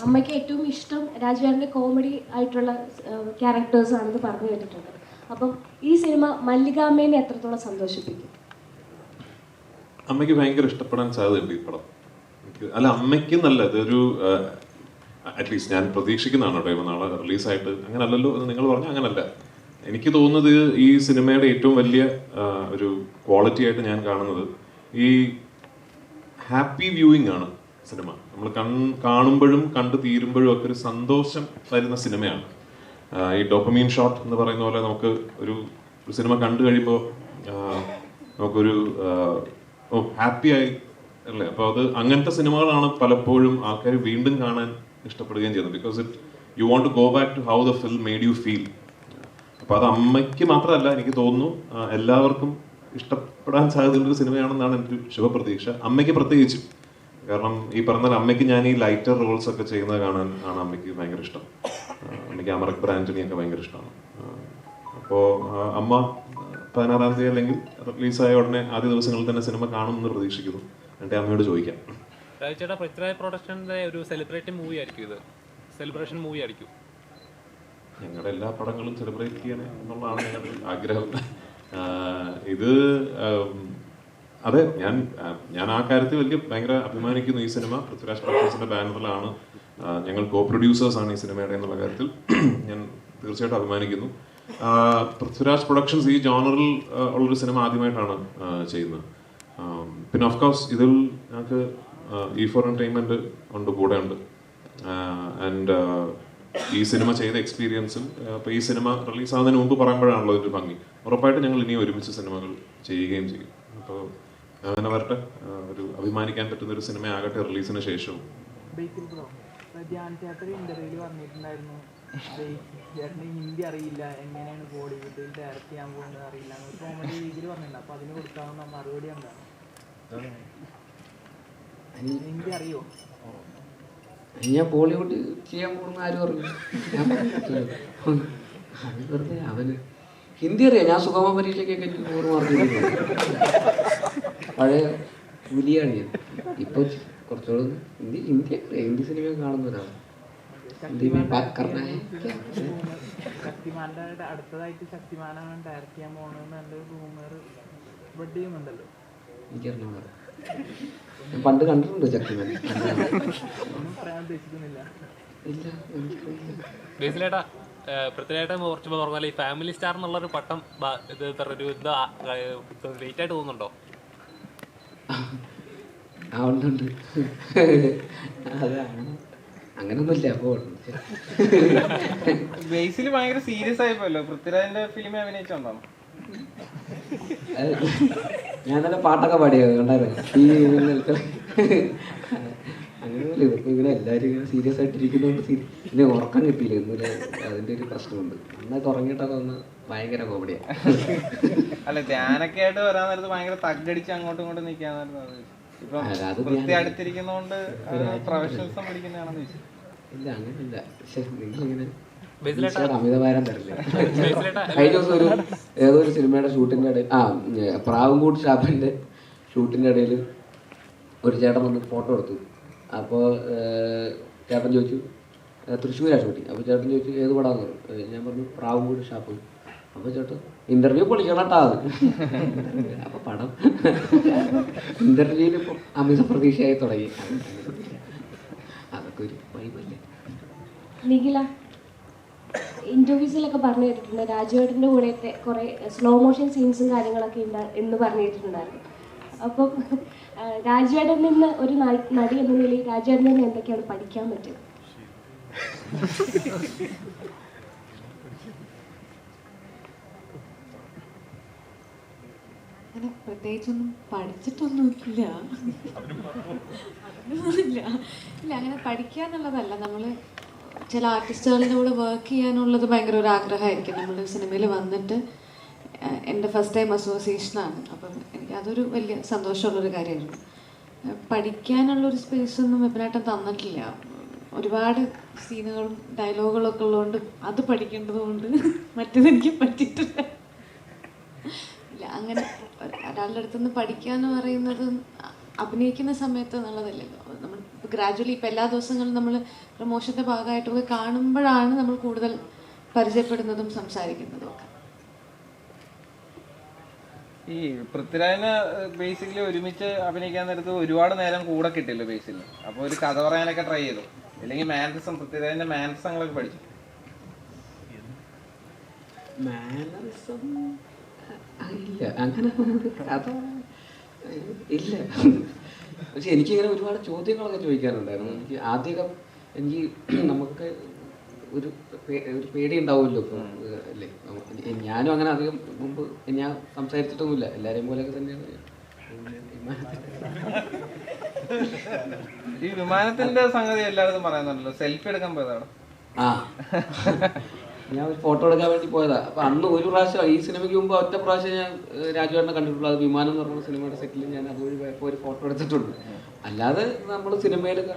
അമ്മയ്ക്ക് ഏറ്റവും ഇഷ്ടം രാജുവേട്ടൻ്റെ കോമഡി ആയിട്ടുള്ള ക്യാരക്ടേഴ്സ് ആണെന്ന് പറഞ്ഞു കേട്ടിട്ടുണ്ട്. അപ്പം ഈ സിനിമ മല്ലികാമ്മേനെ എത്രത്തോളം സന്തോഷിപ്പിക്കും? അമ്മയ്ക്ക് ഭയങ്കര ഇഷ്ടപ്പെടാൻ സാധ്യതയുണ്ട് ഈ പടം. അല്ല, അമ്മയ്ക്ക് നല്ല ഇതൊരു അറ്റ്ലീസ്റ്റ് ഞാൻ പ്രതീക്ഷിക്കുന്നതാണ് കേട്ടോ. നാളെ റിലീസായിട്ട് അങ്ങനെ അല്ലല്ലോ എന്ന് നിങ്ങൾ പറഞ്ഞാൽ അങ്ങനല്ല. എനിക്ക് തോന്നുന്നത് ഈ സിനിമയുടെ ഏറ്റവും വലിയ ഒരു ക്വാളിറ്റി ആയിട്ട് ഞാൻ കാണുന്നത് ഈ ഹാപ്പി വ്യൂയിങ് ആണ് സിനിമ. നമ്മൾ കാണുമ്പോഴും കണ്ടു തീരുമ്പോഴും ഒക്കെ ഒരു സന്തോഷം തരുന്ന സിനിമയാണ്. ഈ ഡോപ്പമീൻ ഷോട്ട് എന്ന് പറയുന്ന പോലെ നമുക്ക് ഒരു സിനിമ കണ്ടു കഴിയുമ്പോൾ നമുക്കൊരു ഹാപ്പി ആയി അല്ലേ. അപ്പോൾ അത് അങ്ങനത്തെ സിനിമകളാണ് പലപ്പോഴും ആൾക്കാർ വീണ്ടും കാണാൻ ഇഷ്ടപ്പെടുകയും ചെയ്യുന്നത്. Because you want to go back to how the film made you feel. അപ്പോൾ അത് അമ്മയ്ക്ക് മാത്രമല്ല, എനിക്ക് തോന്നുന്നു എല്ലാവർക്കും ഇഷ്ടപ്പെടാൻ സാധ്യതയുള്ളൊരു സിനിമയാണെന്നാണ് എൻ്റെ ഒരു ശുഭപ്രതീക്ഷ. അമ്മയ്ക്ക് പ്രത്യേകിച്ചും, കാരണം ഈ പറഞ്ഞാൽ അമ്മയ്ക്ക് ഞാൻ ഈ ലൈറ്റർ റോൾസ് ഒക്കെ ചെയ്യുന്നത് കാണാൻ ആണ് അമ്മയ്ക്ക് ഭയങ്കര ഇഷ്ടം. അമ്മയ്ക്ക് അമറക് ബ്രാൻഡിനെയൊക്കെ ഭയങ്കര ഇഷ്ടമാണ്. അപ്പോൾ അമ്മ 16-ാം തീയതി അല്ലെങ്കിൽ റിലീസായ ഉടനെ ആദ്യ ദിവസങ്ങളിൽ തന്നെ സിനിമ കാണുമെന്ന് പ്രതീക്ഷിക്കുന്നു. എൻ്റെ അമ്മയോട് ചോദിക്കാം. രാജേട്ടാ, പൃഥ്വിരാജ് പ്രൊഡക്ഷൻ്റെ ഒരു സെലിബ്രേറ്റ് മൂവി ആയിരിക്കും ഇത്, സെലിബ്രേഷൻ മൂവി ആയിരിക്കും. ഞങ്ങളുടെ എല്ലാ പടങ്ങളും സെലിബ്രേറ്റ് ചെയ്യണേ എന്നുള്ളതാണ് ഞങ്ങളുടെ ആഗ്രഹം. ഇത് അതെ, ഞാൻ ആ കാര്യത്തിൽ ഭയങ്കര അഭിമാനിക്കുന്നു. ഈ സിനിമ പൃഥ്വിരാജ് പ്രൊഡക്ഷൻസിന്റെ ബാനറിലാണ്, ഞങ്ങൾ കോ പ്രൊഡ്യൂസേഴ്സാണ് ഈ സിനിമയുടെ എന്നുള്ള കാര്യത്തിൽ ഞാൻ തീർച്ചയായിട്ടും അഭിമാനിക്കുന്നു. പൃഥ്വിരാജ് പ്രൊഡക്ഷൻസ് ഈ ജോണറിൽ ഉള്ളൊരു സിനിമ ആദ്യമായിട്ടാണ് ചെയ്യുന്നത്. പിന്നെ ഓഫ്കോഴ്സ് ഇതിൽ ഞങ്ങൾക്ക് E4 Entertainment ഉണ്ട്, കൂടെ ഉണ്ട്. ആൻഡ് ഈ സിനിമ ചെയ്ത എക്സ്പീരിയൻസും ഇപ്പോൾ ഈ സിനിമ റിലീസാകുന്നതിന് മുമ്പ് പറയുമ്പോഴാണല്ലോ ഒരു ഭംഗി. ഉറപ്പായിട്ട് ഞങ്ങൾ ഇനി ഒരുമിച്ച് സിനിമകൾ ചെയ്യുകയും ചെയ്യും. അപ്പോൾ അങ്ങനെ വരട്ടെ, ഒരു അഭിമാനിക്കാൻ പറ്റുന്ന ഒരു സിനിമ ആകട്ടെ റിലീസിന് ശേഷവും. ധ്യാൻ ചേട്ടൻ ഇന്റർവ്യൂവിൽ പറഞ്ഞിട്ടുണ്ടായിരുന്നു ചേട്ടന് ഹിന്ദി അറിയില്ല, എങ്ങനെയാണ് ബോളിവുഡിൽ ഡയറക്റ്റ് ചെയ്യാൻ പോകുന്നത് അറിയില്ല, ഒരു കോമഡി രീതിയിൽ പറഞ്ഞിട്ടുണ്ട്. അപ്പോൾ അതിന് കൊടുക്കാവുന്ന മറുപടി എന്താണ്? ഹിന്ദി അറിയോ? ഞാൻ ബോളിവുഡ് ചെയ്യാൻ പോകുന്ന ആരും പറഞ്ഞു? അത് വെറുതെ അവന് ഹിന്ദി അറിയാം. ഞാൻ സുഗമ പരീക്ഷയ്ക്കൊക്കെ 100 മാർക്ക് പഴയ പുലിയാണ് ഞാൻ. ഇപ്പോൾ കുറച്ചുകൂടെ ഹിന്ദി അറിയാം. ഹിന്ദി സിനിമയൊക്കെ കാണുന്ന ഒരാളാണ്. ശക്തിമാന്റെ അടുത്തതായിട്ട് ശക്തിമാനാണ് ഡയറക്റ്റ് ചെയ്യാൻ പോകണമെന്ന് നല്ലൊരു റൂമർ സ്പ്രെഡ് ചെയ്യുന്നുണ്ടല്ലോ. എനിക്കറിഞ്ഞൂടാ. ഞാൻ പണ്ട് കണ്ടിട്ടുണ്ട് ശക്തിമാൻ. ഒന്നും പറയാൻ ഉദ്ദേശിക്കുന്നില്ല. ഇല്ല, എനിക്കറിയില്ല. ബേസിലേട്ടാ പൃഥ്വിരായിട്ട് കുറച്ച് പറഞ്ഞാൽ ഈ ഫാമിലി സ്റ്റാർ എന്നുള്ളൊരു പട്ടം ഇത് ഒരു എന്താ ലേറ്റ് ആയിട്ട് തോന്നുന്നുണ്ടോ? ആ ഉണ്ട്. അത് അങ്ങനൊന്നുമില്ല. അപ്പോൾ ബേസിൽ ഭയങ്കര സീരിയസ് ആയിപ്പോയല്ലോ. പൃഥ്വിരാജിന്റെ ഫിലിമിൽ അഭിനയിച്ചോണ്ടോ? ഞാൻ തന്നെ പാട്ടൊക്കെ പാടിയത് കണ്ടായിരുന്നു. അങ്ങനെയല്ല, ഇവർക്ക് ഇങ്ങനെ എല്ലാവരും ഇങ്ങനെ സീരിയസ് ആയിട്ടിരിക്കുന്നതുകൊണ്ട് പിന്നെ ഉറക്കം കിട്ടിയില്ല. ഇന്നലെ അതിൻ്റെ ഒരു പ്രശ്നമുണ്ട്. നന്നായിട്ട് ഉറങ്ങിയിട്ടൊക്കെ ഒന്ന് ഭയങ്കര കോമഡിയാണ്. അല്ല, ധ്യാനൊക്കെ ആയിട്ട് വരാൻ നേരത്ത് ഭയങ്കര തగ్గടിച്ച് അങ്ങോട്ടും ഇങ്ങോട്ടും നിൽക്കാന്നായിരുന്നു. ഇപ്പം വൃത്തി അടുത്തിരിക്കുന്നതുകൊണ്ട് പ്രൊഫഷണൽസം പഠിക്കുന്നതാണെന്ന് ചോദിച്ചു. ഇല്ല, അങ്ങനെയില്ല. പക്ഷെ നിങ്ങളിങ്ങനെ അമിതഭാരം തരില്ല. കഴിഞ്ഞ ദിവസം ഏതോ ഒരു സിനിമയുടെ ഷൂട്ടിൻ്റെ ഇടയിൽ പ്രാവുംകൂട് ഷാപ്പിൻ്റെ ഷൂട്ടിൻ്റെ ഇടയിൽ ഒരു ചേട്ടൻ വന്ന് ഫോട്ടോ എടുത്തു. അപ്പോൾ ചേട്ടൻ ചോദിച്ചു തൃശ്ശൂരാണ് ഷൂട്ടിങ്. അപ്പോൾ ചേട്ടൻ ചോദിച്ചു ഏത് പടാന്ന് പറഞ്ഞു. ഞാൻ പറഞ്ഞു പ്രാവുംകൂട് ഷാപ്പ്. അപ്പോൾ ചേട്ടൻ ഇന്റർവ്യൂ പൊളിക്കണട്ടാ. അപ്പോൾ പടം ഇന്റർവ്യൂവിൽ ഇപ്പോൾ അമിത പ്രതീക്ഷയായി തുടങ്ങി. അതൊക്കെ ഒരു വൈബല്ലേ. നിഖില, ഇന്റർവ്യൂസിലൊക്കെ പറഞ്ഞു കേട്ടിട്ടുണ്ട് രാജുവേട്ടൻ്റെ കൂടെയൊക്കെ കുറേ സ്ലോ മോഷൻ സീൻസും കാര്യങ്ങളൊക്കെ ഉണ്ട് എന്ന് പറഞ്ഞു കേട്ടിട്ടുണ്ടായിരുന്നു. അപ്പം രാജുവേട്ടനിൽ നിന്ന് ഒരു നടി എന്ന നിലയിൽ രാജുവേട്ടനിൽ നിന്ന് എന്തൊക്കെയാണ് പഠിക്കാൻ പറ്റുക? അങ്ങനെ പ്രത്യേകിച്ചൊന്നും പഠിച്ചിട്ടൊന്നുമില്ല. ഇല്ല, അങ്ങനെ പഠിക്കാന്നുള്ളതല്ല. നമ്മൾ ചില ആർട്ടിസ്റ്റുകളുടെ കൂടെ വർക്ക് ചെയ്യാനുള്ളത് ഭയങ്കര ഒരു ആഗ്രഹമായിരിക്കും. നമ്മൾ സിനിമയിൽ വന്നിട്ട് എൻ്റെ ഫസ്റ്റ് ടൈം അസോസിയേഷനാണ്. അപ്പം എനിക്ക് അതൊരു വലിയ സന്തോഷമുള്ളൊരു കാര്യമായിരുന്നു. പഠിക്കാനുള്ളൊരു സ്പേസൊന്നും വെബിനായിട്ട് തന്നിട്ടില്ല. ഒരുപാട് സീനുകളും ഡയലോഗുകളൊക്കെ ഉള്ളതുകൊണ്ട് അത് പഠിക്കേണ്ടതുകൊണ്ട് മറ്റേതെനിക്ക് പറ്റിയിട്ടില്ല. ഇല്ല, അങ്ങനെ ഒരാളുടെ അടുത്തുനിന്ന് പഠിക്കുക എന്ന് പറയുന്നത് അഭിനയിക്കുന്ന സമയത്ത് എന്നുള്ളതല്ലല്ലോ. നമ്മൾ ഗ്രാജുവലി ഇപ്പം എല്ലാ ദിവസങ്ങളും നമ്മൾ പ്രൊമോഷൻ്റെ ഭാഗമായിട്ടൊക്കെ കാണുമ്പോഴാണ് നമ്മൾ കൂടുതൽ പരിചയപ്പെടുന്നതും സംസാരിക്കുന്നതും ഒക്കെ. ഈ പൃഥ്വിരാജിന് ബേസിക്കലി ഒരുമിച്ച് അഭിനയിക്കാൻ നേരത്ത് ഒരുപാട് നേരം കൂടെ കിട്ടില്ല ബേസിൽ. അപ്പോൾ ഒരു കഥ പറയാനൊക്കെ ട്രൈ ചെയ്തു. അല്ലെങ്കിൽ മാനസം, പൃഥ്വിരാജിന്റെ മാനസങ്ങളൊക്കെ പഠിച്ചു. മാനറിസം ഇല്ല, അങ്ങനെ കഥ ഇല്ല. പക്ഷെ എനിക്കിങ്ങനെ ഒരുപാട് ചോദ്യങ്ങളൊക്കെ ചോദിക്കാനുണ്ടായിരുന്നു. എനിക്ക് ആദ്യമൊക്കെ നമുക്ക് ഒരു പേടി ഉണ്ടാവുമല്ലോ ഇപ്പം അല്ലേ. ഞാനും അങ്ങനെ അധികം മുമ്പ് ഞാൻ സംസാരിച്ചിട്ടൊന്നുമില്ല. എല്ലാവരെയും പോലെയൊക്കെ തന്നെയാണ്. ഈ വിമാനത്തിന്റെ സംഗതി എല്ലാവരും പറയുന്നുണ്ടല്ലോ, സെൽഫി എടുക്കാൻ പോയതാണ്. ഞാൻ ഒരു ഫോട്ടോ എടുക്കാൻ വേണ്ടി പോയതാ. അപ്പൊ അന്ന് ഒരു പ്രാവശ്യം, ഈ സിനിമയ്ക്ക് മുമ്പ് ഒറ്റ പ്രാവശ്യം ഞാൻ രാജുവേട്ടനെ കണ്ടിട്ടുള്ളൂ. അത് വിമാനം എന്ന് പറഞ്ഞ സിനിമയുടെ സെറ്റിൽ ഞാൻ അതുവഴി പോയപ്പോൾ ഒരു ഫോട്ടോ എടുത്തിട്ടുണ്ട്. അല്ലാതെ നമ്മൾ സിനിമയിലൊക്കെ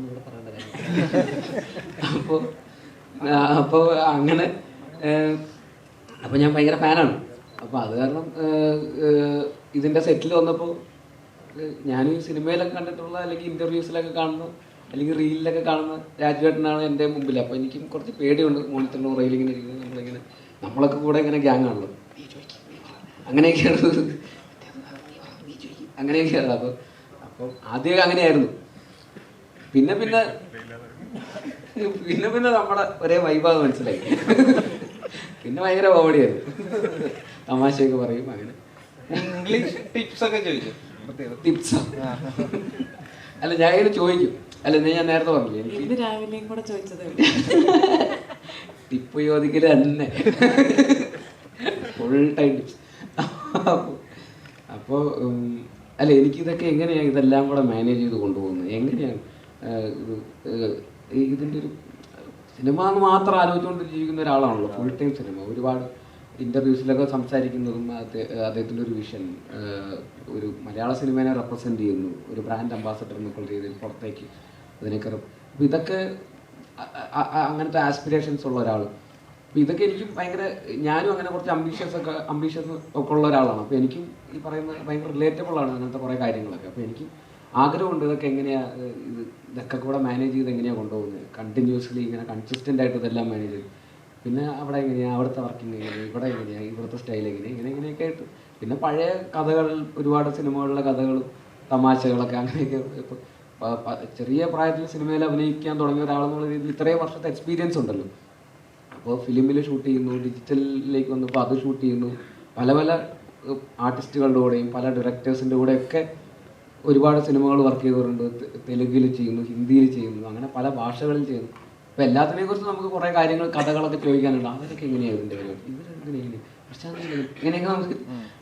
ഇവിടെ പറയേണ്ട കാര്യം. അപ്പോൾ അങ്ങനെ അപ്പോൾ ഞാൻ ഭയങ്കര ഫാനാണ്. അപ്പോൾ അത് കാരണം ഇതിൻ്റെ സെറ്റിൽ വന്നപ്പോൾ ഞാനും ഈ സിനിമയിലൊക്കെ കണ്ടിട്ടുള്ള അല്ലെങ്കിൽ ഇൻ്റർവ്യൂസിലൊക്കെ കാണുന്ന അല്ലെങ്കിൽ റീലിലൊക്കെ കാണുന്ന രാജുവേട്ടനാണ് എൻ്റെ മുമ്പിൽ. അപ്പോൾ എനിക്കും കുറച്ച് പേടിയുണ്ട്. മോണിറ്ററിൻ്റെ റെയിലിങ്ങനെ ഇരിക്കുന്നത് നമ്മളൊക്കെ കൂടെ ഇങ്ങനെ ഗ്യാങ്ങാണല്ലോ, അങ്ങനെയൊക്കെയാണ് അങ്ങനെയൊക്കെയാണ്. അപ്പോൾ ആദ്യമൊക്കെ അങ്ങനെയായിരുന്നു. പിന്നെ നമ്മുടെ ഒരേ വൈബാന്ന് മനസ്സിലായി. പിന്നെ ഭയങ്കര കോമഡിയായിരുന്നു. തമാശയൊക്കെ പറയും. അങ്ങനെ ഇംഗ്ലീഷ് ടിപ്സ് ഒക്കെ ചോദിച്ചു. ടിപ്സോ? അല്ല, ഞാൻ ഇങ്ങനെ ചോദിക്കും. അല്ല, ഞാൻ നേരത്തെ പറഞ്ഞില്ലേ എനിക്ക് രാവിലെയും കൂടെ ചോദിച്ചത് ടിപ്പ് ചോദിക്കല് തന്നെ, ഫുൾ ടൈം ടിപ്സ്. അപ്പോൾ അല്ല, എനിക്കിതൊക്കെ എങ്ങനെയാണ് ഇതെല്ലാം കൂടെ മാനേജ് ചെയ്ത് കൊണ്ടുപോകുന്നത്? എങ്ങനെയാണ് ഇതിൻ്റെ ഒരു സിനിമ എന്ന് മാത്രം ആലോചിച്ചുകൊണ്ട് ജീവിക്കുന്ന ഒരാളാണല്ലോ, ഫുൾ ടൈം സിനിമ. ഒരുപാട് ഇൻ്റർവ്യൂസിലൊക്കെ സംസാരിക്കുന്നതും അദ്ദേഹത്തിൻ്റെ ഒരു വിഷൻ, ഒരു മലയാള സിനിമയെ റെപ്രസെൻ്റ് ചെയ്യുന്നു, ഒരു ബ്രാൻഡ് അംബാസഡർ എന്നുള്ള രീതിയിൽ പുറത്തേക്ക് അതിനൊക്കെ. അപ്പോൾ ഇതൊക്കെ അങ്ങനത്തെ ആസ്പിറേഷൻസ് ഉള്ള ഒരാൾ. അപ്പോൾ ഇതൊക്കെ എനിക്കും ഭയങ്കര, ഞാനും അങ്ങനെ കുറച്ച് അംബീഷ്യസ് ഒക്കെ ഉള്ള ഒരാളാണ്. അപ്പോൾ എനിക്കും ഈ പറയുന്ന ഭയങ്കര റിലേറ്റബിൾ ആണ് അങ്ങനത്തെ കുറേ കാര്യങ്ങളൊക്കെ. അപ്പോൾ എനിക്കും ആഗ്രഹമുണ്ട് ഇതൊക്കെ എങ്ങനെയാണ് ഇതൊക്കെ കൂടെ മാനേജ് ചെയ്ത് എങ്ങനെയാണ് കൊണ്ടുപോകുന്നത്, കണ്ടിന്യൂസ്ലി ഇങ്ങനെ കൺസിസ്റ്റൻ്റ് ആയിട്ട് ഇതെല്ലാം മാനേജ് ചെയ്ത്. പിന്നെ അവിടെ എങ്ങനെയാണ്, അവിടുത്തെ വർക്കിംഗ് എങ്ങനെയാണ്, ഇവിടെ എങ്ങനെയാണ്, ഇവിടുത്തെ സ്റ്റൈൽ എങ്ങനെയാണ്, ഇങ്ങനെയൊക്കെ ആയിട്ട്. പിന്നെ പഴയ കഥകൾ, ഒരുപാട് സിനിമകളിലെ കഥകളും തമാശകളൊക്കെ അങ്ങനെയൊക്കെ. ഇപ്പോൾ ചെറിയ പ്രായത്തിൽ സിനിമയിൽ അഭിനയിക്കാൻ തുടങ്ങിയ ഒരാളെന്നുള്ള രീതിയിൽ ഇത്രയും വർഷത്തെ എക്സ്പീരിയൻസ് ഉണ്ടല്ലോ. അപ്പോൾ ഫിലിമിൽ ഷൂട്ട് ചെയ്യുന്നു, ഡിജിറ്റലിലേക്ക് വന്നപ്പോൾ അത് ഷൂട്ട് ചെയ്യുന്നു, പല പല ആർട്ടിസ്റ്റുകളുടെ കൂടെയും പല ഡയറക്ടേഴ്സിൻ്റെ കൂടെയൊക്കെ ഒരുപാട് സിനിമകൾ വർക്ക് ചെയ്തിട്ടുണ്ട്. തെലുങ്കിൽ ചെയ്യുന്നു, ഹിന്ദിയിൽ ചെയ്യുന്നു, അങ്ങനെ പല ഭാഷകളിൽ ചെയ്യുന്നു. അപ്പോൾ എല്ലാത്തിനെയും കുറിച്ച് നമുക്ക് കുറേ കാര്യങ്ങൾ, കഥകളൊക്കെ ചോദിക്കാനുണ്ട്. അവരൊക്കെ എങ്ങനെയാണ് ഇതിൻ്റെ പരിപാടി, ഇവരെങ്ങനെ പശ്ചാത്തലം ഇങ്ങനെയൊക്കെ നമുക്ക്.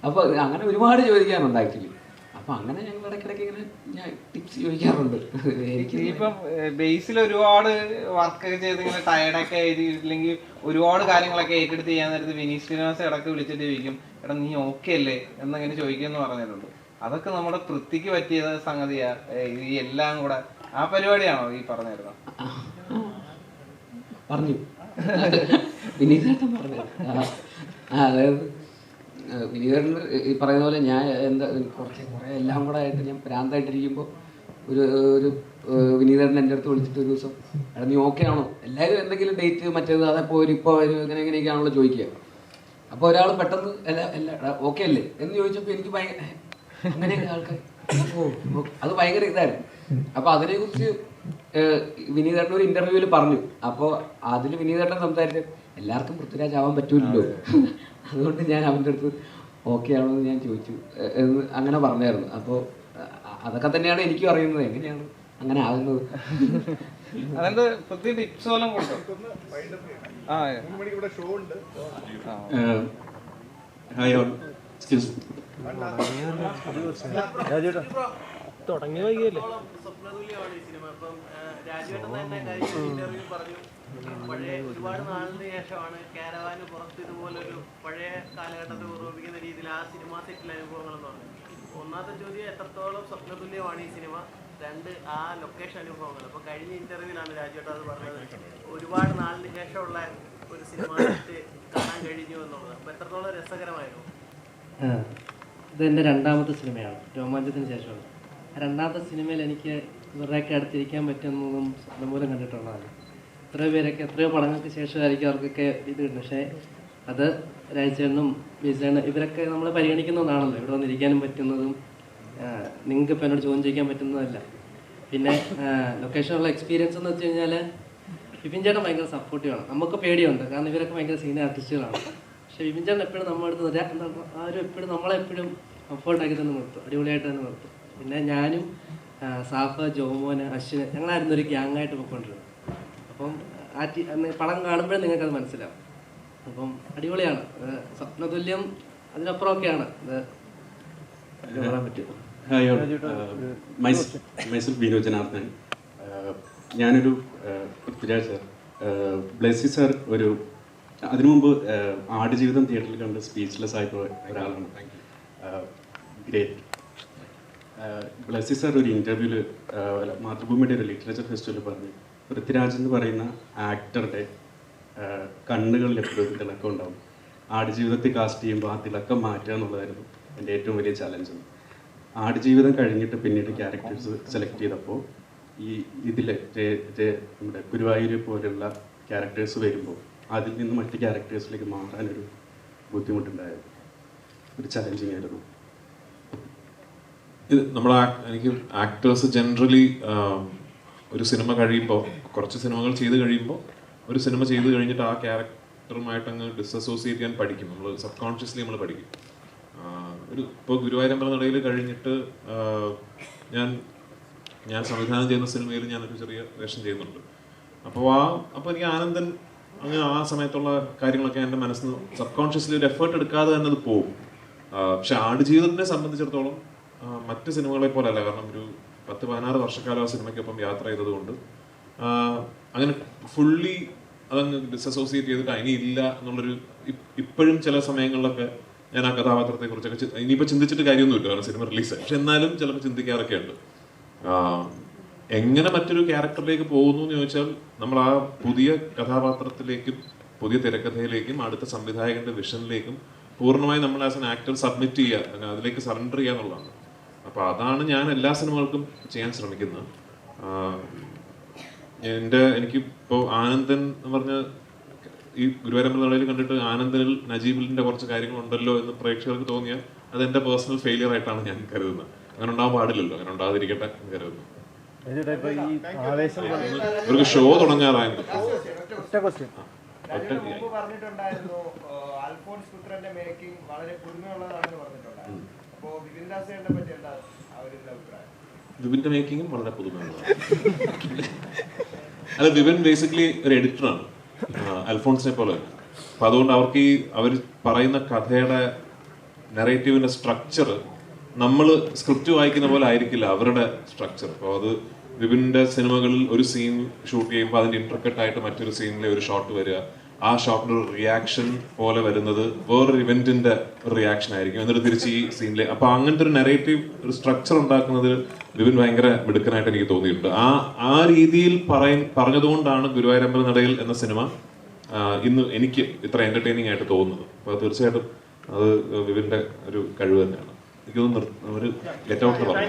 അപ്പോൾ അങ്ങനെ ഒരുപാട് ചോദിക്കാനുണ്ട് ആക്ച്വലി. അപ്പോൾ അങ്ങനെ ഞങ്ങൾ ഇടയ്ക്കിടയ്ക്ക് ഇങ്ങനെ ഞാൻ ടിപ്സ് ചോദിക്കാറുണ്ട്. എനിക്ക് ഇപ്പം ബേസിൽ ഒരുപാട് വർക്കൊക്കെ ചെയ്ത് ഇങ്ങനെ ടയർഡൊക്കെ എഴുതിയിട്ടില്ലെങ്കിൽ ഒരുപാട് കാര്യങ്ങളൊക്കെ ഏറ്റെടുത്ത് ചെയ്യാൻ നേരത്ത് വിനീത് ശ്രീനിവാസൻ ഇടയ്ക്ക് വിളിച്ചിട്ട് ചോദിക്കും, എടാ നീ ഓക്കെ അല്ലേ എന്നങ്ങനെ ചോദിക്കുമെന്ന് പറഞ്ഞിട്ടുണ്ട്. അതൊക്കെ നമ്മുടെ വൃത്തിക്ക് പറ്റിയ സംഗതിയാ, ഈ എല്ലാം കൂടെ ആ പരിപാടിയാണോ ഈ പറഞ്ഞിരുന്നത്? പറഞ്ഞു വിനീതേട്ടൻ പറഞ്ഞു. അതായത് വിനീതേട്ടൻ ഈ പറയുന്ന പോലെ ഞാൻ എന്താ കുറേ എല്ലാം കൂടെ ആയിട്ട് ഞാൻ ഭ്രാന്തായിട്ടിരിക്കുമ്പോൾ ഒരു വിനീതേട്ടൻ എൻ്റെ അടുത്ത് വിളിച്ചിട്ട് ഒരു ദിവസം, എടാ നീ ഓക്കെ ആണോ, എല്ലാവരും എന്തെങ്കിലും ഡേറ്റ് മറ്റേത് അതപ്പോൾ ഇപ്പോൾ ഇങ്ങനെയൊക്കെയാണല്ലോ ചോദിക്കുക. അപ്പോൾ ഒരാൾ പെട്ടെന്ന് ഓക്കെ അല്ലേ എന്ന് ചോദിച്ചപ്പോൾ എനിക്ക് ഭയങ്കര അങ്ങനെയൊക്കെ ആൾക്കാർ അത് ഭയങ്കര ഇതായിരുന്നു. അപ്പോൾ അതിനെക്കുറിച്ച് വിനീതേട്ടൻ ഒരു ഇന്റർവ്യൂവിൽ പറഞ്ഞു. അപ്പോൾ അതിൽ വിനീതേട്ടൻ സംസാരിച്ച് എല്ലാവർക്കും പൃഥ്വിരാജ് ആവാൻ പറ്റൂല്ലോ, അതുകൊണ്ട് ഞാൻ അവൻ്റെ അടുത്ത് ഓക്കെ ആണോ എന്ന് ഞാൻ ചോദിച്ചു എന്ന് അങ്ങനെ പറഞ്ഞായിരുന്നു. അപ്പോൾ അതൊക്കെ തന്നെയാണ് എനിക്കും അറിയുന്നത്, എങ്ങനെയാണ് അങ്ങനെ ആകുന്നത്. അതിന്റെ പ്രത്യേക ടിപ്സ് പോലും കൊടുക്കും. തുടങ്ങി വൈകിയല്ലേ? രാജുവേട്ടൻ തന്നെ കഴിഞ്ഞ ഇന്റർവ്യൂ പറഞ്ഞു, പഴയ ഒരുപാട് നാളിന് ശേഷമാണ് കാരവാന് പുറത്ത് ഇതുപോലൊരു പഴയ കാലഘട്ടത്തെ ഓർമ്മിപ്പിക്കുന്ന രീതിയിൽ ആ സിനിമ സെറ്റിലെ അനുഭവങ്ങളെന്ന് പറഞ്ഞു. ഒന്നാമത്തെ ചോദ്യം, എത്രത്തോളം സ്വപ്നതുല്യമാണ് ഈ സിനിമ? രണ്ട്, ആ ലൊക്കേഷൻ അനുഭവങ്ങൾ. അപ്പോൾ കഴിഞ്ഞ ഇന്റർവ്യൂവിലാണ് രാജുവേട്ടൻ അത് പറഞ്ഞത്, ഒരുപാട് നാളിന് ശേഷമുള്ള ഒരു സിനിമ സെറ്റ് കാണാൻ കഴിഞ്ഞു എന്നുള്ളത്. അപ്പോൾ എത്രത്തോളം രസകരമായിരുന്നു? ഇതെൻ്റെ രണ്ടാമത്തെ സിനിമയാണ്, രോമാഞ്ചത്തിന് ശേഷമാണ്. രണ്ടാമത്തെ സിനിമയിൽ എനിക്ക് ഇവരുടെയൊക്കെ അടുത്തിരിക്കാൻ പറ്റുന്നതും സ്വപ്നം മൂലം കണ്ടിട്ടുള്ളതാണ്. എത്രയോ പേരൊക്കെ എത്രയോ പടങ്ങൾക്ക് ശേഷമായിരിക്കും അവർക്കൊക്കെ ഇത് കിട്ടുന്നത്. പക്ഷേ അത് രാജേട്ടനും വിജയനും ഇവരൊക്കെ നമ്മൾ പരിഗണിക്കുന്നതാണല്ലോ, ഇവിടെ വന്നിരിക്കാനും പറ്റുന്നതും നിങ്ങൾക്ക് ഇപ്പോൾ എന്നോട് ചോദ്യം ചോദിക്കാൻ പറ്റുന്നതല്ല. പിന്നെ ലൊക്കേഷനുള്ള എക്സ്പീരിയൻസ് എന്ന് വെച്ച് കഴിഞ്ഞാൽ വിപിൻ ചേട്ടൻ ഭയങ്കര സപ്പോർട്ടീവാണ്. നമുക്ക് പേടിയുണ്ട്, കാരണം ഇവരൊക്കെ ഭയങ്കര സീനിയർ ആർട്ടിസ്റ്റുകളാണ്. പക്ഷേ വിപിൻ ചേട്ടൻ എപ്പോഴും നമ്മുടെ അടുത്ത് ആരും എപ്പോഴും നമ്മളെപ്പോഴും കംഫർട്ടാക്കി തന്നെ നിർത്തും, അടിപൊളിയായിട്ട് തന്നെ നിർത്തും. പിന്നെ ഞാനും സാഫ്, ജോമോന്, അശ്വിന് ഞങ്ങളായിരുന്നു ഒരു ഗ്യാങ്ങായിട്ട് പോയിക്കൊണ്ടിരുന്നത്. അപ്പം പടം കാണുമ്പോഴേ നിങ്ങൾക്കത് മനസ്സിലാവും. അപ്പം അടിപൊളിയാണ്, സ്വപ്നതുല്യം അതിനപ്പുറമൊക്കെയാണ് ഇത് പറയാൻ പറ്റും. മൈസെൽഫ് വിനോദ് ജനാർദ്ദൻ. ഞാനൊരു പൃഥ്വിരാജ് സാർ, ബ്ലെസ്സി സാർ ഒരു അതിനു മുമ്പ് ആടുജീവിതം തിയേറ്ററിൽ കണ്ട് സ്പീച്ച്ലെസ് ആയിട്ടുള്ള ഒരാളാണ്. ഗ്രേറ്റ്. ബ്ലെസ്സി സാർ ഒരു ഇൻ്റർവ്യൂവിൽ മാതൃഭൂമിയുടെ ഒരു ലിറ്ററേച്ചർ ഫെസ്റ്റിവലിൽ പറഞ്ഞു, പൃഥ്വിരാജ് എന്ന് പറയുന്ന ആക്ടറുടെ കണ്ണുകളിൽ എപ്പോഴും തിളക്കം ഉണ്ടാവും. ആടുജീവിതത്തിൽ കാസ്റ്റ് ചെയ്യുമ്പോൾ ആ തിളക്കം മാറ്റുക എന്നുള്ളതായിരുന്നു എൻ്റെ ഏറ്റവും വലിയ ചലഞ്ച്. ആടുജീവിതം കഴിഞ്ഞിട്ട് പിന്നീട് ക്യാരക്ടേഴ്സ് സെലക്ട് ചെയ്തപ്പോൾ ഈ ഇതിൽ നമ്മുടെ ഗുരുവായൂർ പോലെയുള്ള ക്യാരക്ടേഴ്സ് വരുമ്പോൾ അതിൽ നിന്ന് മറ്റ് ക്യാരക്ടേഴ്സിലേക്ക് മാറാനൊരു ബുദ്ധിമുട്ടുണ്ടായിരുന്നു, ഒരു ചലഞ്ചിങ് ആയിരുന്നു. ഇത് എനിക്ക് ആക്ടേഴ്സ് ജനറലി ഒരു സിനിമ കഴിയുമ്പോൾ, കുറച്ച് സിനിമകൾ ചെയ്ത് കഴിയുമ്പോൾ, ഒരു സിനിമ ചെയ്ത് കഴിഞ്ഞിട്ട് ആ ക്യാരക്ടറുമായിട്ട് അങ്ങ് ഡിസസോസിയേറ്റ് ചെയ്യാൻ പഠിക്കും. നമ്മൾ സബ് കോൺഷ്യസ്ലി നമ്മൾ പഠിക്കും. ഇപ്പോൾ ഗുരുവായൂരമ്പല നടയിൽ കഴിഞ്ഞിട്ട് ഞാൻ സംവിധാനം ചെയ്യുന്ന സിനിമയിൽ ഞാനൊരു ചെറിയ വേഷം ചെയ്യുന്നുണ്ട്. അപ്പോൾ എനിക്ക് ആനന്ദൻ അങ്ങനെ ആ സമയത്തുള്ള കാര്യങ്ങളൊക്കെ എൻ്റെ മനസ്സിൽ നിന്ന് സബ് കോൺഷ്യസ്ലി ഒരു എഫേർട്ട് എടുക്കാതെ തന്നെ അത് പോകും. പക്ഷെ ആടുജീവിതത്തിനെ സംബന്ധിച്ചിടത്തോളം മറ്റ് സിനിമകളെ പോലെ അല്ല. കാരണം 10-16 വർഷക്കാലം ആ സിനിമയ്ക്കൊപ്പം യാത്ര ചെയ്തതുകൊണ്ട് അങ്ങനെ ഫുള്ളി അതങ്ങ് ഡിസസോസിയേറ്റ് ചെയ്തിട്ട് ഇനി ഇല്ല എന്നുള്ളൊരു ഇപ്പോഴും ചില സമയങ്ങളിലൊക്കെ ഞാൻ ആ കഥാപാത്രത്തെ കുറിച്ചൊക്കെ ഇനിയിപ്പോൾ ചിന്തിച്ചിട്ട് കാര്യമൊന്നുമില്ല, കാരണം സിനിമ റിലീസായി. പക്ഷെ എന്നാലും ചിലപ്പോൾ ചിന്തിക്കാറൊക്കെ ഉണ്ട്. എങ്ങനെ മറ്റൊരു ക്യാരക്ടറിലേക്ക് പോകുന്നു എന്ന് ചോദിച്ചാൽ നമ്മൾ ആ പുതിയ കഥാപാത്രത്തിലേക്കും പുതിയ തിരക്കഥയിലേക്കും അടുത്ത സംവിധായകന്റെ വിഷനിലേക്കും പൂർണ്ണമായി നമ്മൾ ആസ് എൻ ആക്ടർ സബ്മിറ്റ് ചെയ്യുക, അതിലേക്ക് സറണ്ടർ ചെയ്യുക എന്നുള്ളതാണ്. അപ്പോൾ അതാണ് ഞാൻ എല്ലാ സിനിമകൾക്കും ചെയ്യാൻ ശ്രമിക്കുന്നത്. എനിക്കിപ്പോൾ ആനന്ദൻ എന്ന് പറഞ്ഞ ഈ ഗുരുവായൂരമ്പലത്തിൽ കണ്ടിട്ട് ആനന്ദനിൽ നജീബിലിന്റെ കുറച്ച് കാര്യങ്ങളുണ്ടല്ലോ എന്ന് പ്രേക്ഷകർക്ക് തോന്നിയാൽ അതെന്റെ പേഴ്സണൽ ഫെയിലിയർ ആയിട്ടാണ് ഞാൻ കരുതുന്നത്. അങ്ങനെ ഉണ്ടാവാൻ പാടില്ലല്ലോ, അങ്ങനെ ഉണ്ടാകാതിരിക്കട്ടെ എന്ന് കരുതുന്നു. ഇവർക്ക് ഷോ തുടങ്ങാറായിരുന്നു. പറഞ്ഞിട്ടുണ്ടായിരുന്നു അൽഫോൺസ് പുത്രന്റെ മേക്കിംഗ് വളരെ പുതുമയുള്ളതാണെന്ന് പറഞ്ഞിട്ടുണ്ടായിരുന്നു. അപ്പോ വിപിൻ ദാസിനെ പറ്റി എന്താ അവരുടെ അഭിപ്രായം? വിപിന്റെ മേക്കിങ്ങും വളരെ പുതുമയുള്ളതാണ്. അല്ല, വിപിൻ ബേസിക്കലി ഒരു എഡിറ്ററാണ്, അൽഫോൺസിനെ പോലെ. അപ്പൊ അതുകൊണ്ട് അവർക്ക് അവർ പറയുന്ന കഥയുടെ നെറേറ്റീവിന്റെ സ്ട്രക്ചർ നമ്മൾ സ്ക്രിപ്റ്റ് വായിക്കുന്ന പോലെ ആയിരിക്കില്ല അവരുടെ സ്ട്രക്ചർ. അപ്പോൾ അത് വിപിന്റെ സിനിമകളിൽ ഒരു സീൻ ഷൂട്ട് ചെയ്യുമ്പോൾ അതിന്റെ ഇന്റർകട്ട് ആയിട്ട് മറ്റൊരു സീനിലെ ഒരു ഷോട്ട് വരിക, ആ ഷോട്ടിന്റെ ഒരു റിയാക്ഷൻ പോലെ വരുന്നത് വേറൊരു ഇവന്റിന്റെ ഒരു റിയാക്ഷൻ ആയിരിക്കും, എന്നിട്ട് തിരിച്ച് ഈ സീനിലെ. അപ്പൊ അങ്ങനത്തെ ഒരു നെറേറ്റീവ് ഒരു സ്ട്രക്ചർ ഉണ്ടാക്കുന്നതിൽ വിപിൻ ഭയങ്കര മിടുക്കനായിട്ട് എനിക്ക് തോന്നിയിട്ടുണ്ട്. ആ രീതിയിൽ പറഞ്ഞതുകൊണ്ടാണ് ഗുരുവായൂരമ്പല നടയിൽ എന്ന സിനിമ ഇന്ന് എനിക്ക് ഇത്ര എന്റർടൈനിങ് ആയിട്ട് തോന്നുന്നത്. അപ്പൊ തീർച്ചയായിട്ടും അത് വിപിന്റെ ഒരു കഴിവ് തന്നെയാണ്. എനിക്കൊന്ന് ഒരു ഗെറ്റ് ഔട്ട് പറഞ്ഞു.